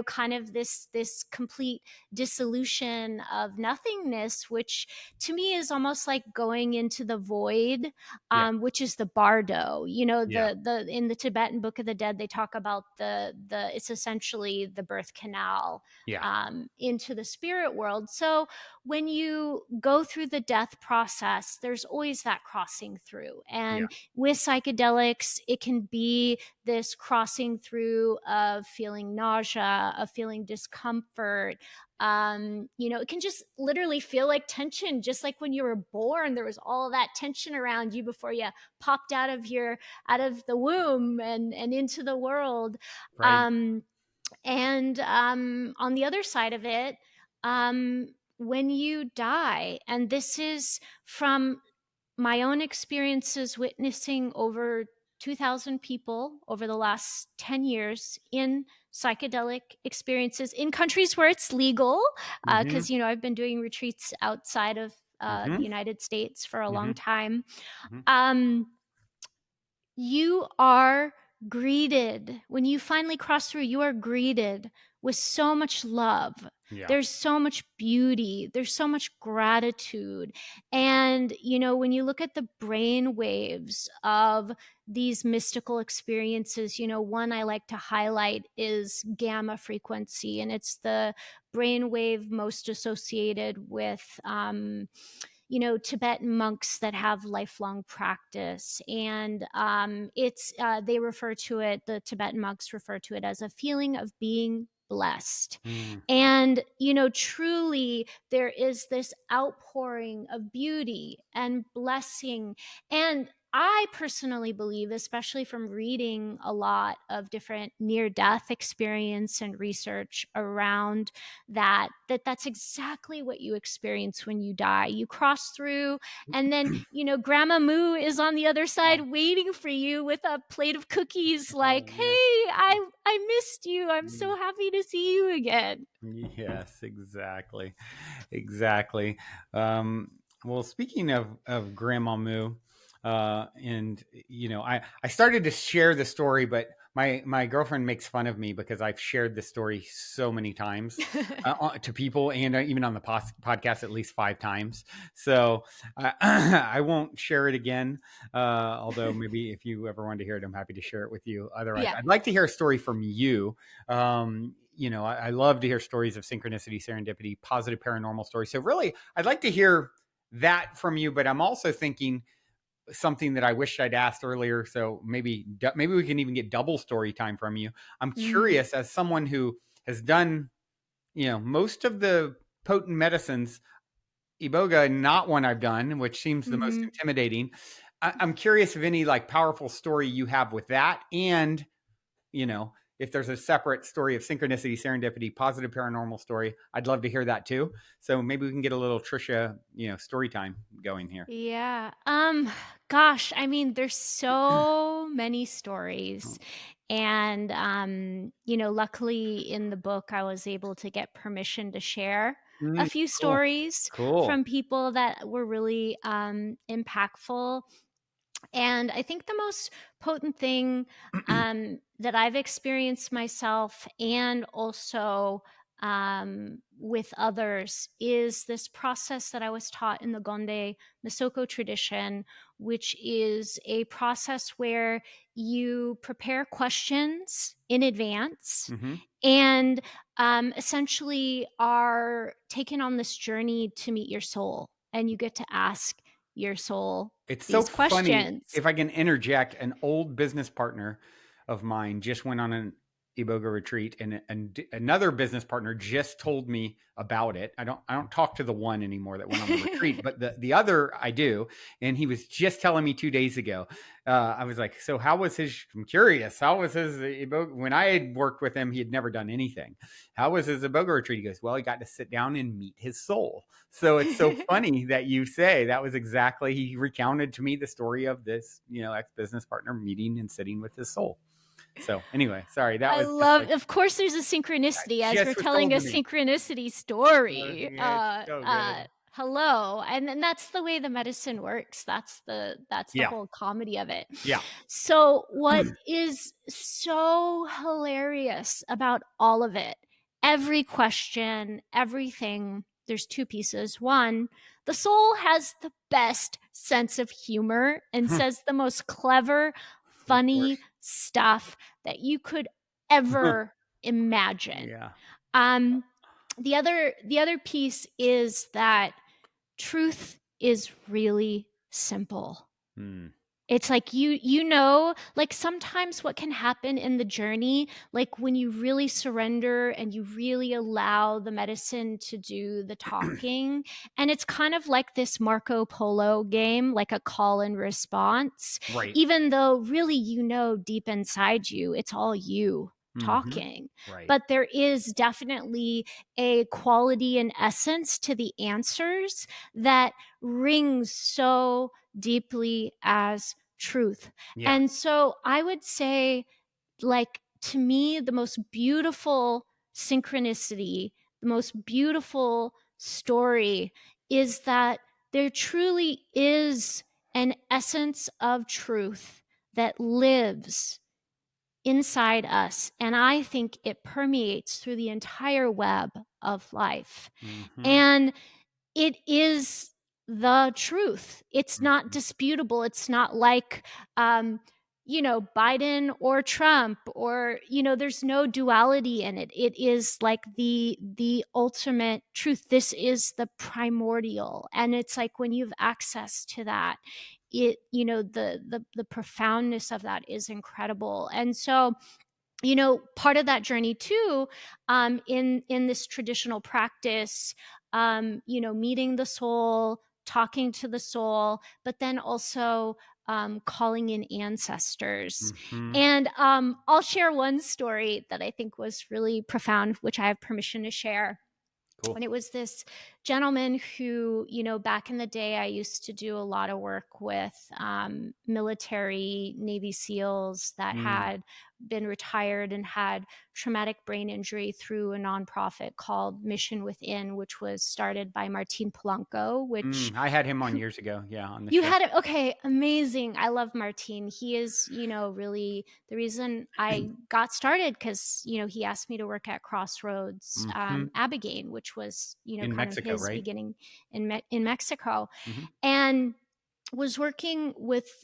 kind of this complete dissolution of nothingness, which to me is almost like going into the void, yeah, which is the bardo. yeah, The in the Tibetan Book of the Dead, they talk about the it's essentially the birth canal, yeah, into the spirit world. So when you go through the death process, there's always that crossing through. yeah. And with psychedelics, it can be this crossing through of feeling nausea, of feeling discomfort. It can just literally feel like tension, just like when you were born, there was all that tension around you before you popped out of the womb and into the world. Right. Um, and on the other side of it, when you die, and this is from my own experiences witnessing over 2,000 people over the last 10 years in psychedelic experiences in countries where it's legal, Mm-hmm. because, I've been doing retreats outside of the Mm-hmm. United States for a Mm-hmm. long time. Hmm. Um, you are greeted when you finally cross through. You are greeted with so much love. Yeah. There's so much beauty, there's so much gratitude. And when you look at the brain waves of these mystical experiences, one I like to highlight is gamma frequency, and it's the brain wave most associated with Tibetan monks that have lifelong practice. And they refer to it, the Tibetan monks refer to it as a feeling of being blessed. Mm. And, truly there is this outpouring of beauty and blessing. And I personally believe, especially from reading a lot of different near death experience and research around that's exactly what you experience when you die. You cross through, and then Grandma Moo is on the other Oh, side waiting for you with a plate of cookies, oh like, man. hey, I missed you, I'm Mm. so happy to see you again. Yes, exactly. Exactly. Um, well, speaking of Grandma Moo, and I started to share the story, but my girlfriend makes fun of me because I've shared this story so many times to people, and even on the podcast at least 5 times. So I won't share it again. Although maybe if you ever wanted to hear it, I'm happy to share it with you. Otherwise, Yeah. I'd like to hear a story from you. I love to hear stories of synchronicity, serendipity, positive paranormal stories. So really, I'd like to hear that from you. But I'm also thinking something that I wished I'd asked earlier. So maybe we can even get double story time from you. I'm Mm, curious, as someone who has done most of the potent medicines, iboga not one I've done, which seems the most mhm. intimidating. I'm curious of any like powerful story you have with that, and if there's a separate story of synchronicity, serendipity, positive paranormal story, I'd love to hear that too. So maybe we can get a little Tricia, story time going here. Yeah. Gosh, I mean, there's so many stories. And luckily in the book I was able to get permission to share a Mm, few cool. stories Cool. from people that were really impactful. And I think the most potent thing that I've experienced myself, and also with others is this process that I was taught in the Gonde Misoko tradition, which is a process where you prepare questions in advance Hmm. and essentially are taken on this journey to meet your soul. And you get to ask your soul It's so these funny. questions. If I can interject, an old business partner of mine just went on an Iboga retreat, and another business partner just told me about it. I don't talk to the one anymore that went on the retreat, but the other I do. And he was just telling me 2 days ago. I was like, so how was his? I'm curious. How was his Iboga? When I had worked with him, he had never done anything. How was his Iboga retreat? He goes, well, he got to sit down and meet his soul. So it's so funny that you say that was exactly, he recounted to me the story of this, ex-business partner meeting and sitting with his soul. So anyway, sorry, that I was just love, like, of course, there's a that synchronicity as we're just was telling told a to me. synchronicity story. It's so good. Hello, and that's the way the medicine works. That's the Yeah. whole comedy of it. Yeah. So, what is so hilarious about all of it? Every question, everything. There's two pieces. One, the soul has the best sense of humor and Of says the most clever, course. funny stuff that you could ever imagine. Yeah. Um, the other piece is that truth is really simple. Mm. It's like like sometimes what can happen in the journey, like when you really surrender and you really allow the medicine to do the talking, and it's kind of like this Marco Polo game, like a call and response, Right. even though really deep inside you, it's all you Hmm. talking. Right. But there is definitely a quality and essence to the answers that rings so deeply as truth. Yeah. And so I would say, like, to me, the most beautiful synchronicity, the most beautiful story is that there truly is an essence of truth that lives inside us. And I think it permeates through the entire web of life. Hmm. And it is the truth. It's not Hmm. disputable. It's not like, Biden or Trump, or there's no duality in it. It is like the ultimate truth. This is the primordial, and it's like when you have access to that, the profoundness of that is incredible. And so, part of that journey too, in this traditional practice, meeting the soul, talking to the soul, but then also calling in ancestors. Hmm. And I'll share one story that I think was really profound, which I have permission to share. Cool. And it was this gentleman who, back in the day, I used to do a lot of work with military Navy SEALs that Mm. had been retired and had traumatic brain injury through a nonprofit called Mission Within, which was started by Martin Polanco, which I had him on years ago. Yeah, on the you show. had it. Okay, amazing. I love Martin. He is, really the reason I got started, because, he asked me to work at Crossroads, Hmm. Abigail, which was, In kind of Mexico, his right? beginning in Mexico, Hmm. and was working with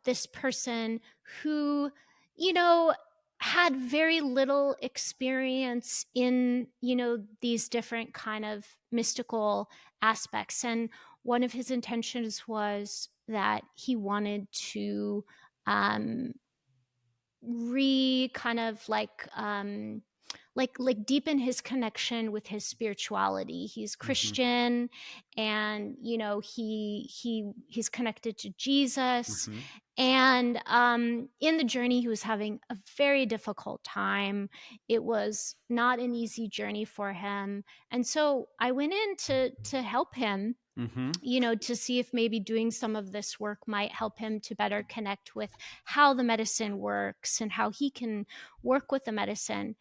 this person who, you know, had very little experience in, these different kind of mystical aspects. And one of his intentions was that he wanted to um, re kind of like deepen his connection with his spirituality. He's Hmm. Christian, and he's connected to Jesus. Hmm. And in the journey, he was having a very difficult time. It was not an easy journey for him, and so I went in to help him, Hmm. to see if maybe doing some of this work might help him to better connect with how the medicine works and how he can work with the medicine.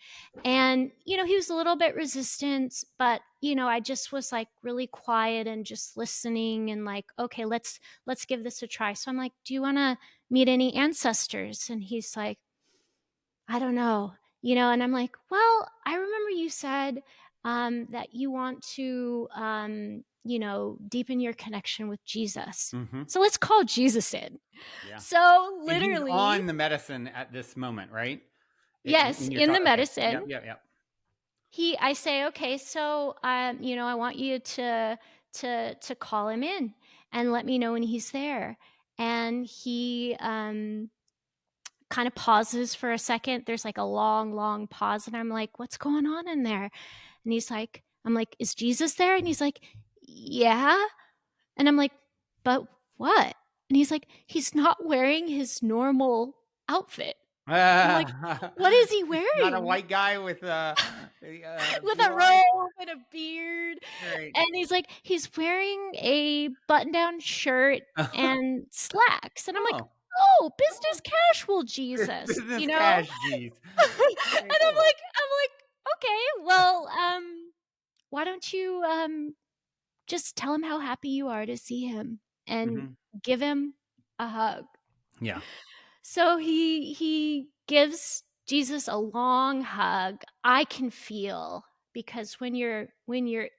And, he was a little bit resistant, but, I just was like really quiet and just listening and like, okay, let's give this a try. So I'm like, do you want to meet any ancestors? And he's like, I don't know, and I'm like, well, I remember you said that you want to, deepen your connection with Jesus. Mm-hmm. So let's call Jesus in. Yeah. So And he's literally, on the medicine at this moment, right? yes, And you're in the talking. Okay. Yep. medicine, Yep. Yep. I say, okay, so I want you to call him in and let me know when he's there. And he kind of pauses for a second. There's like a long, long pause, and I'm like, what's going on in there? And he's like, I'm like, is Jesus there? And he's like, yeah. And I'm like, but what? And he's like, he's not wearing his normal outfit. I'm like, what is he It's not a wearing? white guy with With blue a eyes, robe and a beard. right? And he's like, he's wearing a button-down shirt and slacks. And I'm like, Oh, oh, oh, business casual Jesus, business you know? cash, geez. And Okay, cool. I'm like, okay, well, why don't you just tell him how happy you are to see him and Hmm. give him a hug. Yeah, So he gives Jesus a long hug. I can feel, because when you're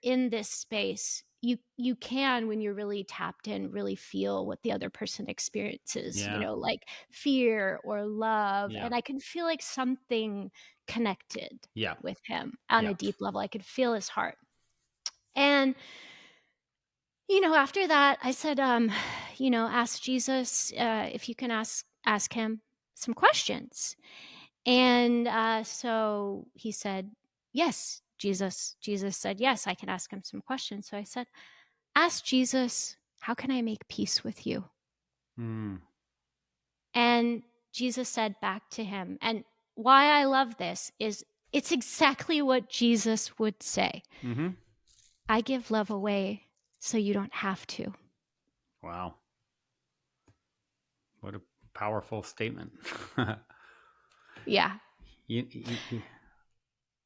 in this space, you can, when you're really tapped in, really feel what the other person experiences, yeah, like fear or love. yeah, And I can feel like something connected yeah, with him on yeah. a deep level. I could feel his heart. And after that, I said, ask Jesus, if you can ask him some questions. And so he said, yes, Jesus. Jesus said, yes, I can ask him some questions. So I said, ask Jesus, how can I make peace with you? Mm, And Jesus said back to him, and why I love this is it's exactly what Jesus would say. mm-hmm. I give love away so you don't have to. Wow, what a powerful statement. Yeah. You,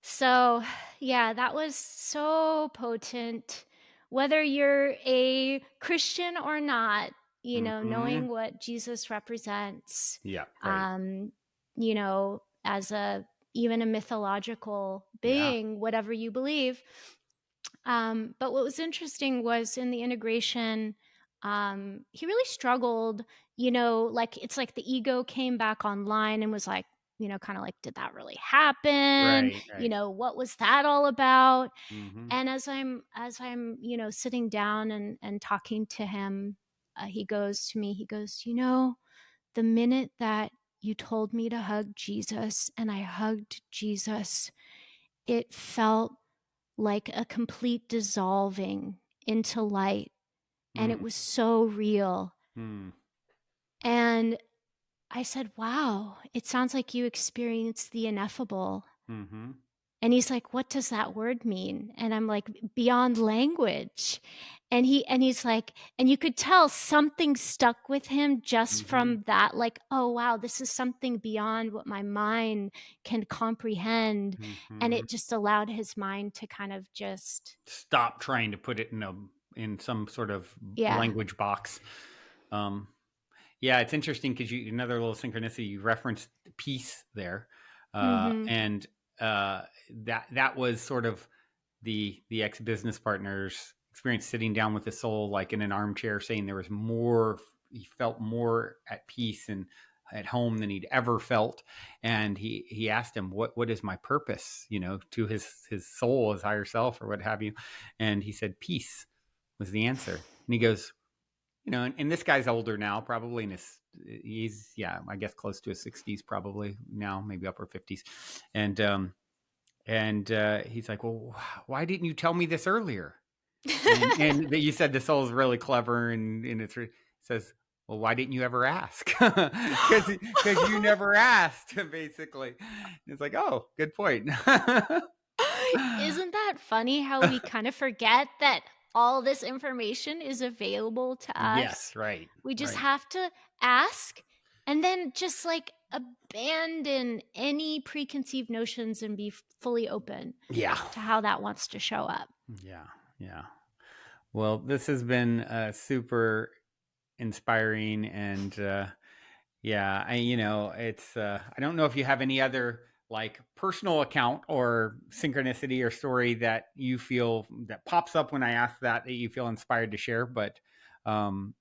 So, yeah, that was so potent. Whether you're a Christian or not, mm-hmm. knowing what Jesus represents, Yeah, right. um, as even a mythological Yeah, being, whatever you believe. But what was interesting was in the integration, he really struggled, like it's like the ego came back online and was like, kind of like, did that really happen? right, right. What was that all about? Mm-hmm. And as I'm, sitting down and talking to him, he goes to me, he goes, the minute that you told me to hug Jesus and I hugged Jesus, it felt like a complete dissolving into light. And it Mm, was so real. mm, And I said, wow, it sounds like you experienced the ineffable. mm-hmm. And he's like, what does that word mean? And I'm like, beyond language. And he's like, and you could tell something stuck with him just Mm-hmm. from that, like, oh wow, this is something beyond what my mind can comprehend. And Mm-hmm. it just allowed his mind to kind of just, Stop trying to put it in some sort of yeah. language box. Um, yeah, it's interesting because another little synchronicity. You referenced peace there, Mm-hmm. and that was sort of the ex business partner's experience, sitting down with the soul, like in an armchair, saying there was more. He felt more at peace and at home than he'd ever felt, and he asked him, what is my purpose, to his soul, his higher self, or what have you, and he said peace was the answer. And he goes, and this guy's older now, probably he's, yeah, I guess close to his 60s, probably now, maybe upper 50s. And he's like, well, why didn't you tell me this earlier? And you said the soul is really clever, and says, well, why didn't you ever ask? Because you never asked, basically. And it's like, oh, good point. Isn't that funny how we kind of forget that all this information is available to us? Yes, right, We just right. have to ask and then just like abandon any preconceived notions and be fully open Yeah, to how that wants to show up. yeah, yeah. Well, this has been super inspiring, and yeah, it's I don't know if you have any other like personal account or synchronicity or story that you feel that pops up when I ask that you feel inspired to share. But, um,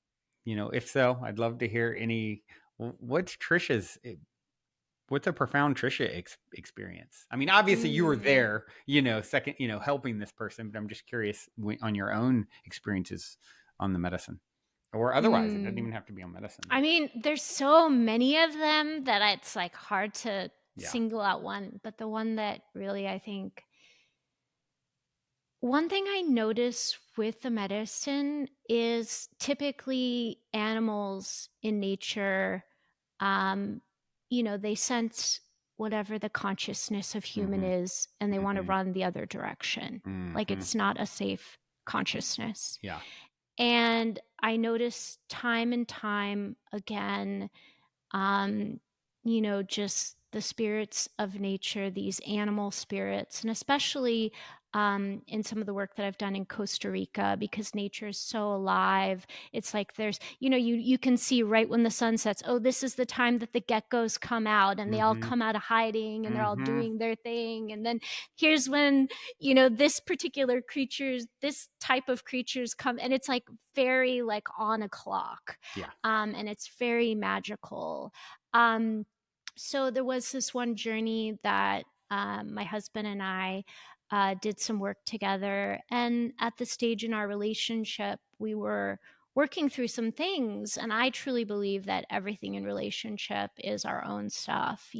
if so, I'd love to hear any. What's Tricia's? What's a profound Tricia experience? I mean, obviously you were Mm, there, second, helping this person, but I'm just curious on your own experiences on the medicine or otherwise. It doesn't mm. even have to be on medicine, I but mean, there's so many of them that it's like hard to yeah. single out one, but the one that really I think one thing I notice with the medicine is typically animals in nature, um, they sense whatever the consciousness of human Mm-hmm. is and they want to Mm-hmm. run the other direction. Like Mm-hmm. it's not a safe consciousness. Yeah. And I notice time and time again, um, just the spirits of nature, these animal spirits, and especially in some of the work that I've done in Costa Rica, because nature is so alive. It's like there's, you can see right when the sun sets. Oh, this is the time that the geckos come out, and they all Mm-hmm. come out of hiding, and they're all Mm-hmm. doing their thing. And then here's when this particular creatures, this type of creatures come, and it's like very like on a clock, Yeah. and it's very magical. Um, so there was this one journey that my husband and I did some work together. And at the stage in our relationship, we were working through some things. And I truly believe that everything in relationship is our own stuff.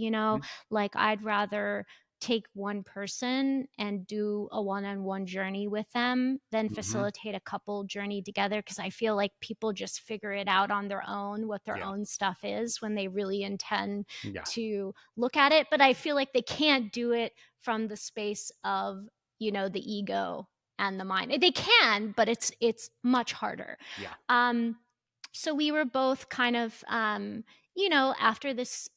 Like I'd rather take one person and do a one-on-one journey with them than Mm-hmm. facilitate a couple journey together, because I feel like people just figure it out on their own what their Yeah. own stuff is when they really intend Yeah. to look at it. But I feel like they can't do it from the space of the ego and the mind. They can, but it's much harder. Yeah. um so we were both kind of after this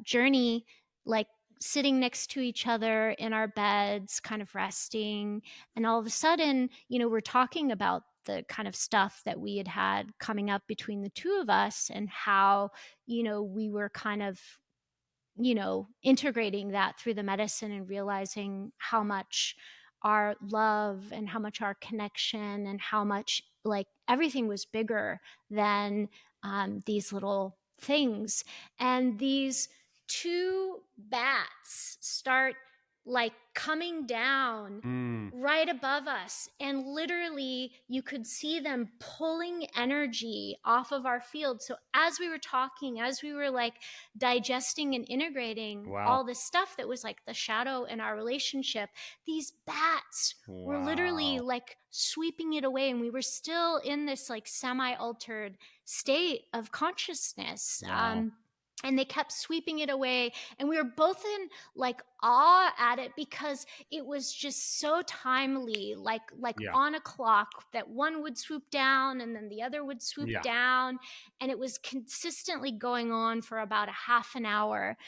journey, like sitting next to each other in our beds, kind of resting. And all of a sudden, we're talking about the kind of stuff that we had had coming up between the two of us, and how we were kind of integrating that through the medicine and realizing how much our love and how much our connection and how much like everything was bigger than these little things. And these two bats start like coming down Mm. right above us, and literally you could see them pulling energy off of our field. So as we were talking, as we were like digesting and integrating Wow. all this stuff that was like the shadow in our relationship, these bats were literally Wow. like sweeping it away. And we were still in this like semi altered state of consciousness. Wow. And they kept sweeping it away. And we were both in like awe at it, because it was just so timely, like Yeah. on a clock, that one would swoop down and then the other would swoop Yeah. down. And it was consistently going on for about a half an hour.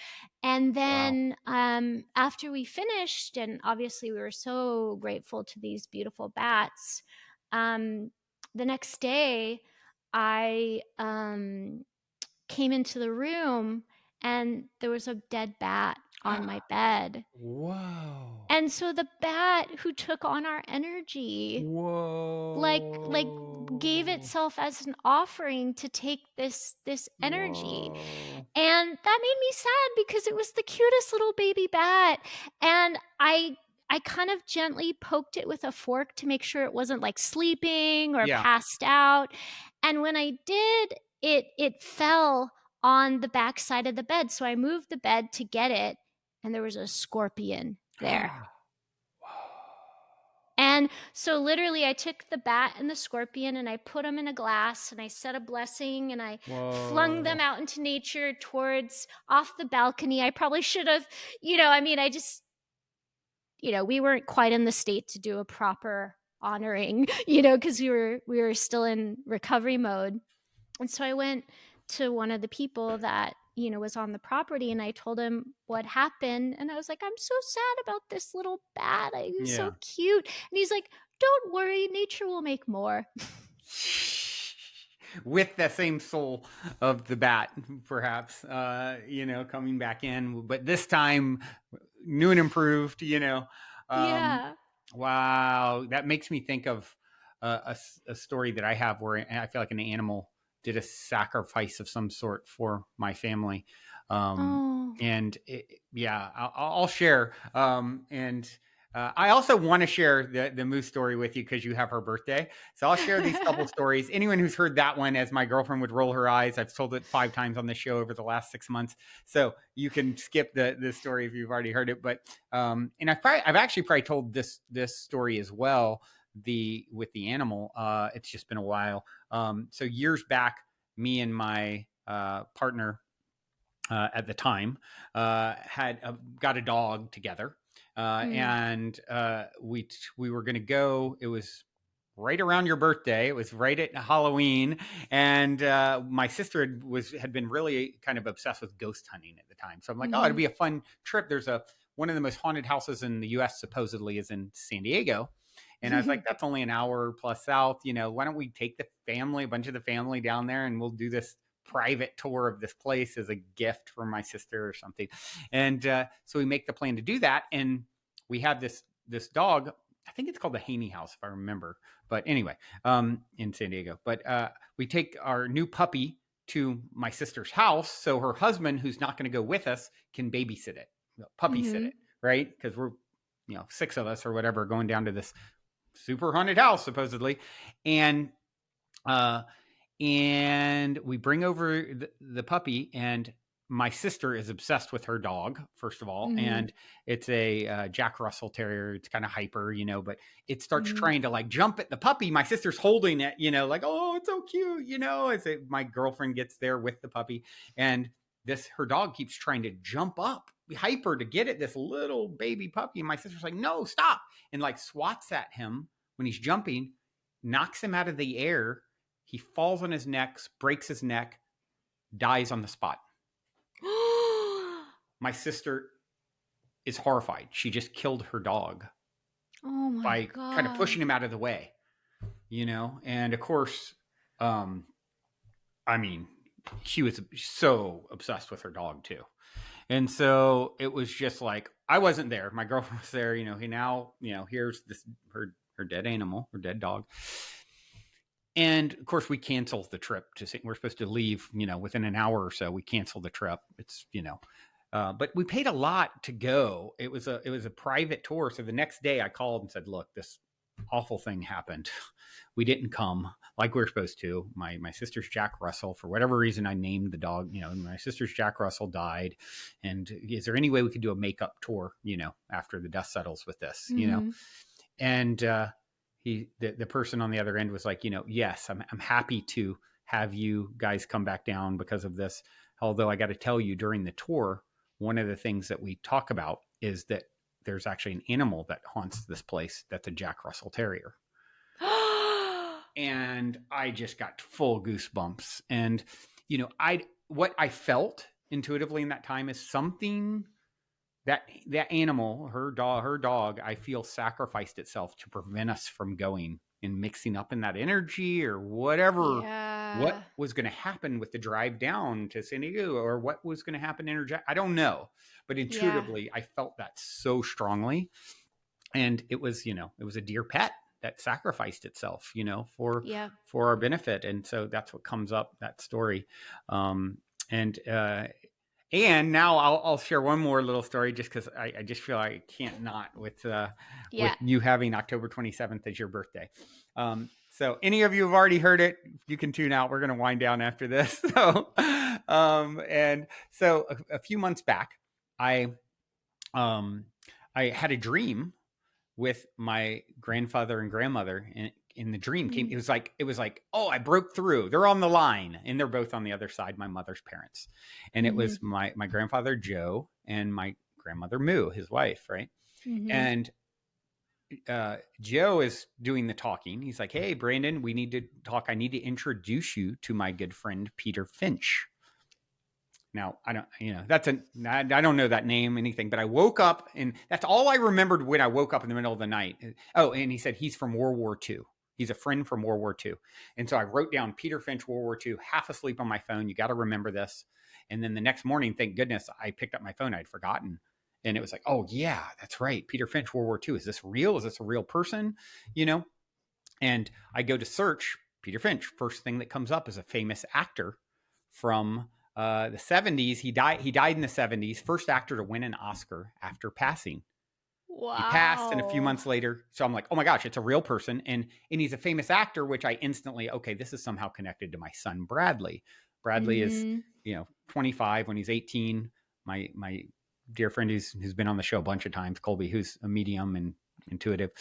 And Wow. then after we finished, and obviously we were so grateful to these beautiful bats, um, the next day I came into the room and there was a dead bat on my bed. Whoa. And so the bat who took on our energy like gave Whoa. itself as an offering to take this energy. Whoa. And that made me sad, because it was the cutest little baby bat. And I kind of gently poked it with a fork to make sure it wasn't like sleeping or Yeah. passed out. And when I did, it fell on the back side of the bed. So I moved the bed to get it, and there was a scorpion there. And so literally I took the bat and the scorpion and I put them in a glass, and I said a blessing, and I flung them Whoa. out into nature towards off the balcony. I probably should have, I mean, I just, we weren't quite in the state to do a proper honoring, because we were still in recovery mode. And so I went to one of the people that, was on the property, and I told him what happened. And I was like, I'm so sad about this little bat. He was so Yeah. cute. And he's like, don't worry, nature will make more. with the same soul of the bat, perhaps, coming back in, but this time new and improved, Um, Yeah. wow. That makes me think of a story that I have where I feel like an animal did a sacrifice of some sort for my family. Um, Oh. yeah, I'll share. And I also want to share the moose story with you because you have her birthday. So I'll share these couple stories. Anyone who's heard that one, as my girlfriend would roll her eyes, I've told it 5 times on the show over the last 6 months. So you can skip the story if you've already heard it. But and I've actually probably told this story as well. With the animal, it's just been a while. So years back, me and my partner at the time had got a dog together, Mm. and we were going to go. It was right around your birthday. It was right at Halloween, and my sister had been really kind of obsessed with ghost hunting at the time. So I'm like, oh, it'd Mhm. be a fun trip. There's one of the most haunted houses in the U.S. supposedly is in San Diego. And I was like, that's only an hour plus south. Why don't we take a bunch of the family down there, and we'll do this private tour of this place as a gift for my sister or something. And so we make the plan to do that. And we have this dog. I think it's called the Haney House, if I remember. But anyway, in San Diego. But we take our new puppy to my sister's house, so her husband, who's not going to go with us, can babysit it, puppy sit it, Mhm. right? Because we're 6 of us or whatever going down to this super haunted house supposedly, and uh, and we bring over the puppy, and my sister is obsessed with her dog, first of all, Mhm. and it's a Jack Russell Terrier. It's kind of hyper, but it starts Mhm. trying to like jump at the puppy. My sister's holding it, like, oh, it's so cute, my girlfriend gets there with the puppy, and her dog keeps trying to jump up hyper to get at this little baby puppy, and my sister's like, no, stop, and like swats at him when he's jumping, knocks him out of the air. He falls on his neck, breaks his neck, dies on the spot. My sister is horrified. She just killed her dog Oh my by kind of god. pushing him out of the way, And of course, um, I mean, she was so obsessed with her dog too. And so it was just like, I wasn't there. My girlfriend was there, he now, here's her dead animal, her dead dog. And of course, we canceled the trip we're supposed to leave, within an hour or so. We canceled the trip. It's, but we paid a lot to go. It was a private tour. So the next day I called and said, look, this awful thing happened. We didn't come like we were supposed to. My sister's Jack Russell, for whatever reason, I named the dog, my sister's Jack Russell died. And is there any way we could do a makeup tour, after the dust settles with this? Mhm. And the person on the other end was like, yes, I'm happy to have you guys come back down because of this. Although I got to tell you, during the tour, one of the things that we talk about is that there's actually an animal that haunts this place that's a Jack Russell Terrier. And I just got full goosebumps. And what I felt intuitively in that time is something that animal, her dog, I feel sacrificed itself to prevent us from going and mixing up in that energy or whatever. What Yeah. was going to happen with the drive down to San Diego, or what was going to happen I don't know, but Yeah. intuitively I felt that so strongly. And it was a dear pet that sacrificed itself, Yeah. for our benefit. And so that's what comes up, that story. And and now I'll share one more little story, just because I just feel I can't not with Yeah. you having October 27th as your birthday. So any of you have already heard it, you can tune out. We're going to wind down after this. And so a few months back, I um, I had a dream with my grandfather and grandmother, and in the dream came, Mm. it was like, oh, I broke through, they're on the line, and they're both on the other side, my mother's parents. And it was Mhm. my grandfather Joe and my grandmother Moo, his wife, right? Mhm. And Joe is doing the talking. He's like, hey Brandon, we need to talk. I need to introduce you to my good friend Peter Finch. Now, I don't, I don't know that name, anything, but I woke up, and that's all I remembered when I woke up in the middle of the night. Oh, and he said he's from World War II. He's a friend from World War II. And so I wrote down Peter Finch, World War II, half asleep on my phone. You got to remember this. And then the next morning, thank goodness, I picked up my phone. I'd forgotten. And it was like, oh, yeah, that's right. Peter Finch, World War II. Is this real? Is this a real person? You know? And I go to search Peter Finch. First thing that comes up is a famous actor from the 70s. He died in the 70s. First actor to win an Oscar after passing. He passed, and a few Wow. months later, so I'm like, oh my gosh, it's a real person, and he's a famous actor, which I instantly, okay, this is somehow connected to my son Bradley. Bradley is, Mm-hmm. 25 when he's 18. My dear friend who's been on the show a bunch of times, Colby, who's a medium and intuitive,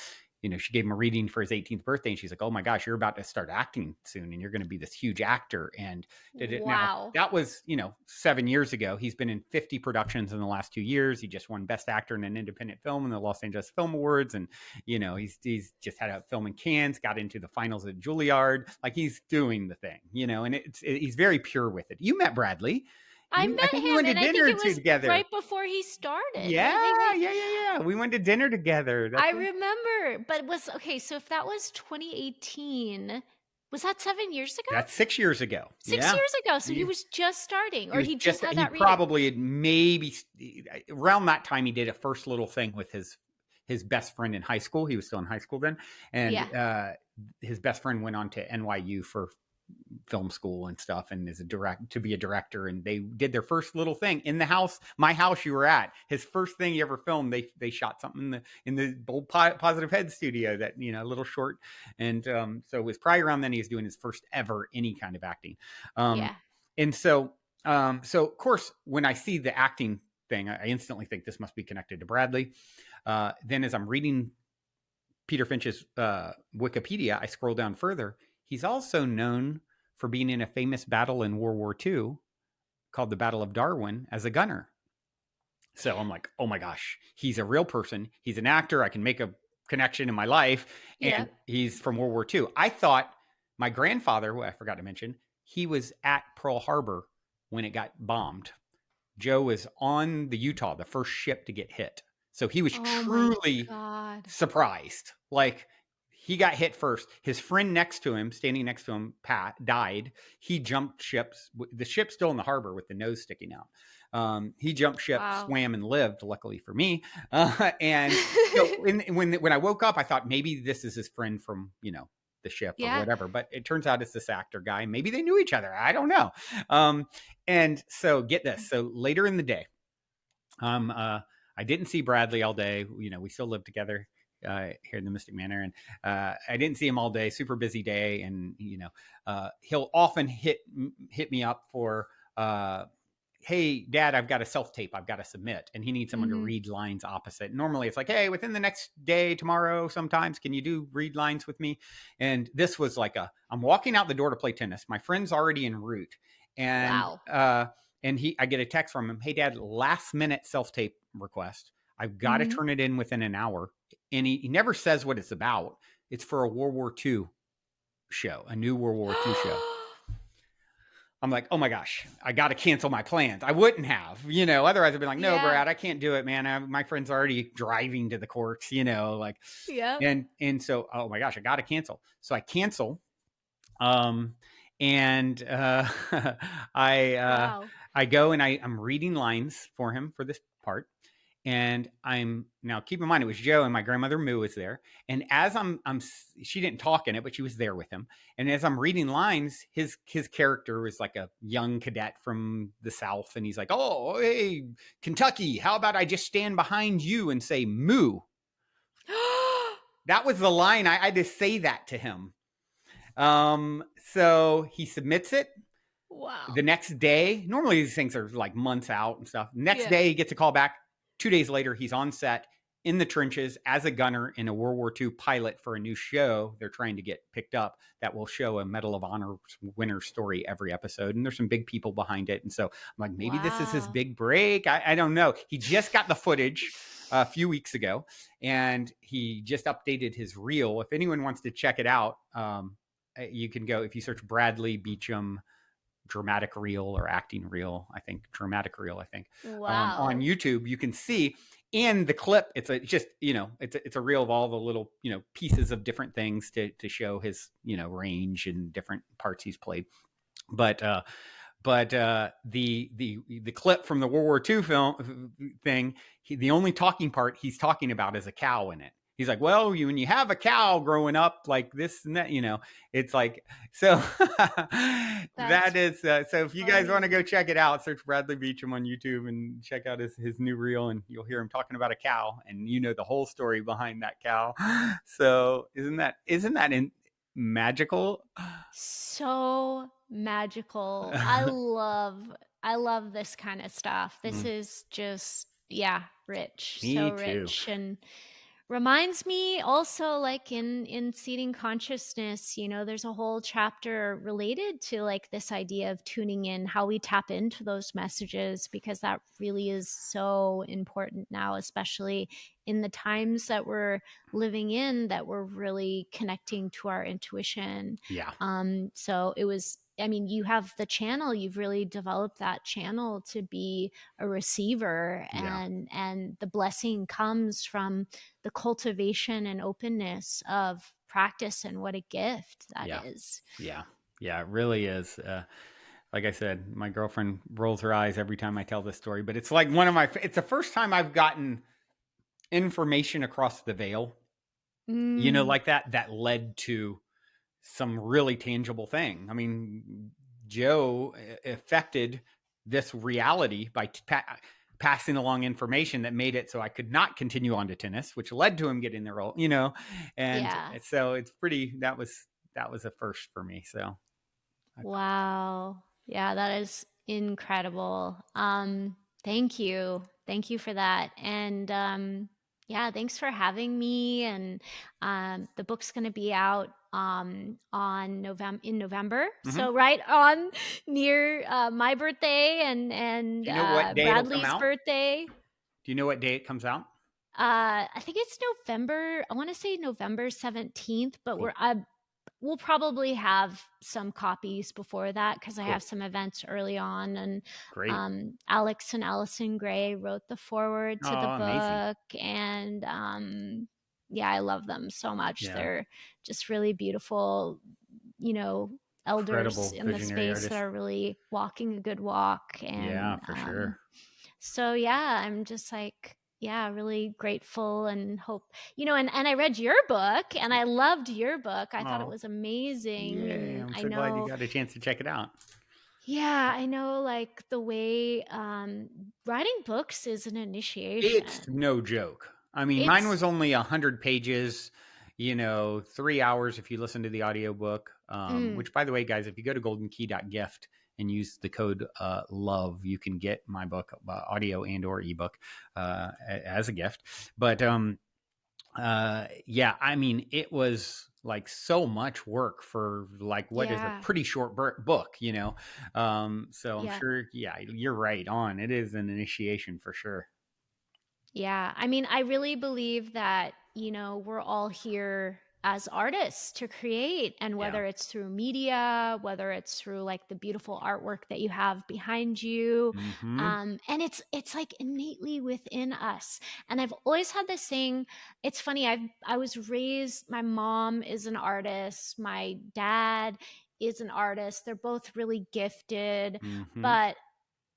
she gave him a reading for his 18th birthday, and she's like, oh my gosh, you're about to start acting soon, and you're going to be this huge actor. And did it now. Wow. That was 7 years ago. He's been in 50 productions in the last 2 years. He just won Best Actor in an Independent Film in the Los Angeles Film Awards, and he's just had a film in Cannes, got into the finals at Juilliard. Like, he's doing the thing, and he's very pure with it. You met Bradley. I I met think we him, went to and I think dinner it was together. right before he started. Yeah, yeah. We went to dinner together. I remember, but so if that was 2018, was that 7 years ago? That's 6 years ago. 6 Yeah. years ago. So he was just starting, or he just had He that reading. probably had maybe around that time he did a first little thing with his best friend in high school. He was still in high school then. And his best friend went on to NYU for film school and stuff, and is to be a director, and they did their first little thing in the house, my house you were at. His first thing he ever filmed, they shot something in the Bold Positive Head studio, that little short. And so it was probably around then he was doing his first ever any kind of acting. And so of course when I see the acting thing, I instantly think this must be connected to Bradley. Then as I'm reading Peter Finch's Wikipedia, I scroll down further. He's also known for being in a famous battle in World War II called the Battle of Darwin as a gunner. So I'm like, oh my gosh, he's a real person. He's an actor. I can make a connection in my life. And he's from World War II. I thought my grandfather, who I forgot to mention, he was at Pearl Harbor when it got bombed. Joe was on the Utah, the first ship to get hit. So he was truly surprised. Like, he got hit first. His friend standing next to him, Pat, died. He jumped ships. The ship's still in the harbor with the nose sticking out. He jumped ship, swam, and lived, luckily for me. And so when I woke up, I thought maybe this is his friend from, the ship or whatever. But it turns out it's this actor guy. Maybe they knew each other. I don't know. And so get this. So later in the day, I didn't see Bradley all day. We still live together here in the Mystic Manor, and I didn't see him all day. Super busy day, and he'll often hit me up for, hey, Dad, I've got a self-tape I've got to submit, and he needs someone to read lines opposite. Normally it's like, hey, within the next day, tomorrow, sometimes, can you do read lines with me? And this was like I'm walking out the door to play tennis. My friend's already en route, and I get a text from him, hey, Dad, last minute self-tape request. I've got to turn it in within an hour. And he never says what it's about. It's for a World War II show, a new World War II show. I'm like, oh my gosh, I got to cancel my plans. I wouldn't have, otherwise I'd be like, no, Brad, I can't do it, man. My friend's already driving to the courts, And so, oh my gosh, I got to cancel. So I cancel. And I go and I'm reading lines for him for this part. And I'm now, keep in mind, it was Joe and my grandmother Moo was there. And as she didn't talk in it, but she was there with him. And as I'm reading lines, his character was like a young cadet from the South. And he's like, oh, hey, Kentucky, how about I just stand behind you and say Moo? That was the line. I had to say that to him. So he submits it. Wow. The next day, normally these things are like months out and stuff. Next day, he gets a call back. 2 days later, he's on set in the trenches as a gunner in a World War II pilot for a new show they're trying to get picked up that will show a Medal of Honor winner story every episode. And there's some big people behind it. And so I'm like, maybe this is his big break. I don't know. He just got the footage a few weeks ago, and he just updated his reel. If anyone wants to check it out, you can go, if you search Bradley Beecham dramatic reel or acting reel, I think dramatic reel, I think, on Wow. YouTube. You can see in the clip, it's a just, it's a reel of all the little, pieces of different things to show his, range and different parts he's played. But the clip from the World War II film thing, the only talking part he's talking about is a cow in it. He's like, well, when you have a cow growing up like this and that, it's like, so that That's is, so if you guys want to go funny. check it out, search Bradley Beecham on YouTube and check out his new reel, and you'll hear him talking about a cow, and the whole story behind that cow. So isn't that magical? So magical. I love this kind of stuff. This Mm, is just, yeah, rich, me so too. rich, and reminds me also, like, in Seeding Consciousness, there's a whole chapter related to, like, this idea of tuning in, how we tap into those messages, because that really is so important now, especially in the times that we're living in, that we're really connecting to our intuition. Yeah. So it was, I mean, you have the channel, you've really developed that channel to be a receiver, Yeah. and the blessing comes from the cultivation and openness of practice, and what a gift that Yeah. is. Yeah. Yeah. It really is. Like I said, my girlfriend rolls her eyes every time I tell this story, but it's like it's the first time I've gotten information across the veil, Mm, like that led to some really tangible thing. I mean, Joe affected this reality by passing along information that made it so I could not continue on to tennis, which led to him getting the role, and yeah. so it's that was a first for me. So Wow. Yeah, that is incredible. Thank you. Thank you for that. And yeah, thanks for having me. And the book's going to be out on November. mhm. So right on near my birthday and Do you know what day it'll come Bradley's out? birthday. Do you know what day it comes out? I think it's November. I want to say November 17th, but Cool. we'll probably have some copies before that, because I have Cool. some events early on. And Great. Alex and Allison Gray wrote the foreword to the Oh, amazing. book, and yeah, I love them so much. Yeah. They're just really beautiful, you know, elders Incredible in the visionary space that artist. are really walking a good walk. Yeah, And for sure. so yeah, I'm just like, yeah, really grateful, and hope, and I read your book, and I loved your book. I thought it Oh, was amazing. yay. And I'm I so glad you know, got a chance to check it out. yeah, I know, like, the way writing books is an It's initiation. no joke. I mean, mine It's was only 100 pages, 3 hours if you listen to the audiobook. mm, Which, by the way, guys, if you go to goldenkey.gift and use the code love, you can get my book, audio and or ebook, as a gift. But yeah, I mean, it was like so much work for like what is a yeah, pretty short book, so I'm yeah. sure, yeah, you're right on. It is an initiation for sure. Yeah. I mean, I really believe that, we're all here as artists to create. And Yeah. whether it's through media, whether it's through, like, the beautiful artwork that you have behind you. Mm-hmm. And it's like innately within us. And I've always had this thing. It's funny. I was raised, my mom is an artist. My dad is an artist. They're both really gifted, Mm-hmm. but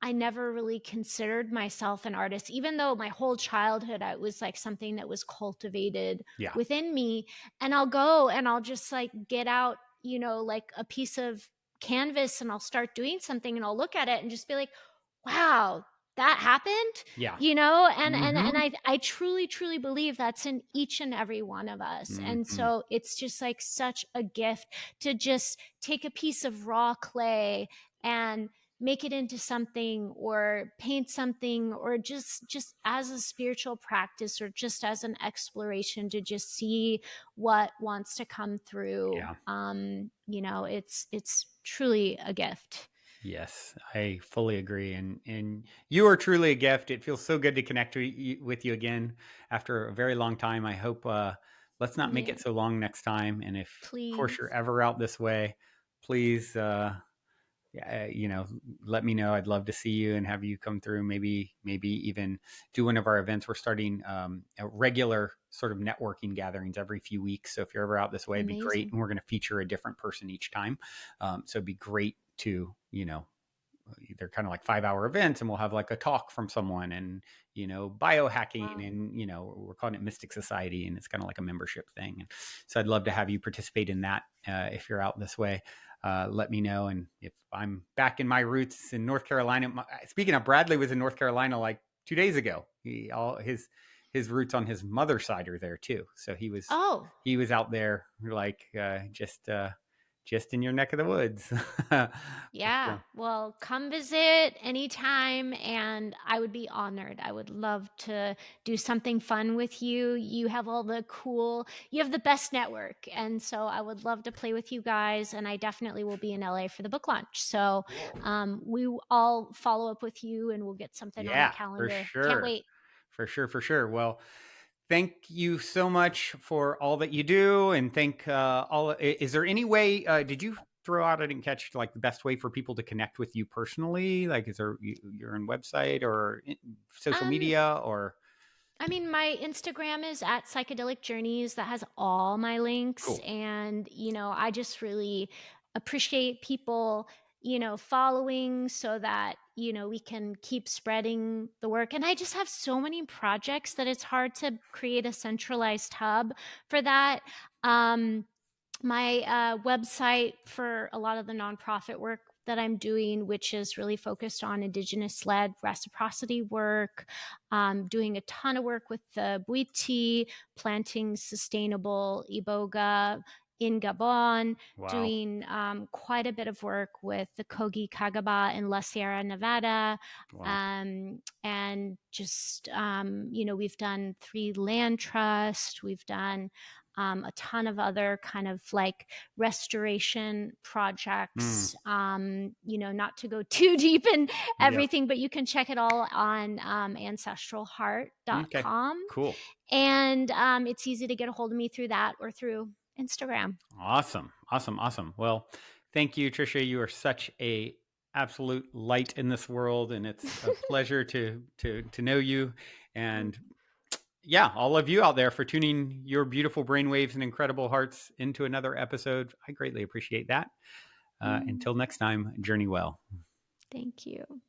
I never really considered myself an artist, even though my whole childhood, it was like something that was cultivated Yeah. within me. And I'll go and I'll just, like, get out, like a piece of canvas, and I'll start doing something, and I'll look at it and just be like, wow, that happened, Yeah. and Mm-hmm. I truly, truly believe that's in each and every one of us. And Mm-hmm. so it's just like such a gift to just take a piece of raw clay and make it into something, or paint something, or just as a spiritual practice, or just as an exploration to just see what wants to come through. Yeah. It's truly a gift. Yes, I fully agree, and you are truly a gift. It feels so good to connect with you again after a very long time. I hope, let's not make Yeah, it so long next time. And if, of course, you're please. ever out this way, please, let me know. I'd love to see you and have you come through. Maybe even do one of our events. We're starting a regular sort of networking gatherings every few weeks. So if you're ever out this way, it'd be great. Amazing. And we're going to feature a different person each time. So it'd be great to, they're kind of like 5-hour events, and we'll have like a talk from someone, and biohacking, Wow. and we're calling it Mystic Society, and it's kind of like a membership thing. And so I'd love to have you participate in that. If you're out this way, let me know. And if I'm back in my roots in North Carolina, speaking of, Bradley was in North Carolina like 2 days ago. All his roots on his mother's side are there too. So Oh, he was out there like just in your neck of the woods. yeah. Well, come visit anytime, and I would be honored. I would love to do something fun with you. You have the best network. And so I would love to play with you guys. And I definitely will be in LA for the book launch. So Cool. I'll follow up with you and we'll get something on the Yeah, for calendar. Can't sure. wait. For sure, for sure. Well, thank you so much for all that you do. And thank all. Is there any way, did you throw out, I didn't catch, like the best way for people to connect with you personally? Like, is there your own website or social Um, media or? I mean, my Instagram is at Psychedelic Journeys. That has all my links. Cool. And, I just really appreciate people, following so that, we can keep spreading the work. And I just have so many projects that it's hard to create a centralized hub for that. My website for a lot of the nonprofit work that I'm doing, which is really focused on Indigenous led reciprocity work, doing a ton of work with the Bwiti, planting sustainable iboga in Gabon, Wow. doing quite a bit of work with the Kogi Kagaba in La Sierra Nevada. Wow. And just, we've done 3 land trust, we've done a ton of other kind of like restoration Mm, projects. Not to go too deep in yep. everything, but you can check it all on Okay. ancestralheart.com. Cool. And it's easy to get a hold of me through that or through Instagram. Awesome. Awesome. Awesome. Well, thank you, Tricia. You are such a absolute light in this world, and it's a pleasure to know you. And yeah, all of you out there for tuning your beautiful brainwaves and incredible hearts into another episode. I greatly appreciate that. Mm, Until next time, journey well. thank you.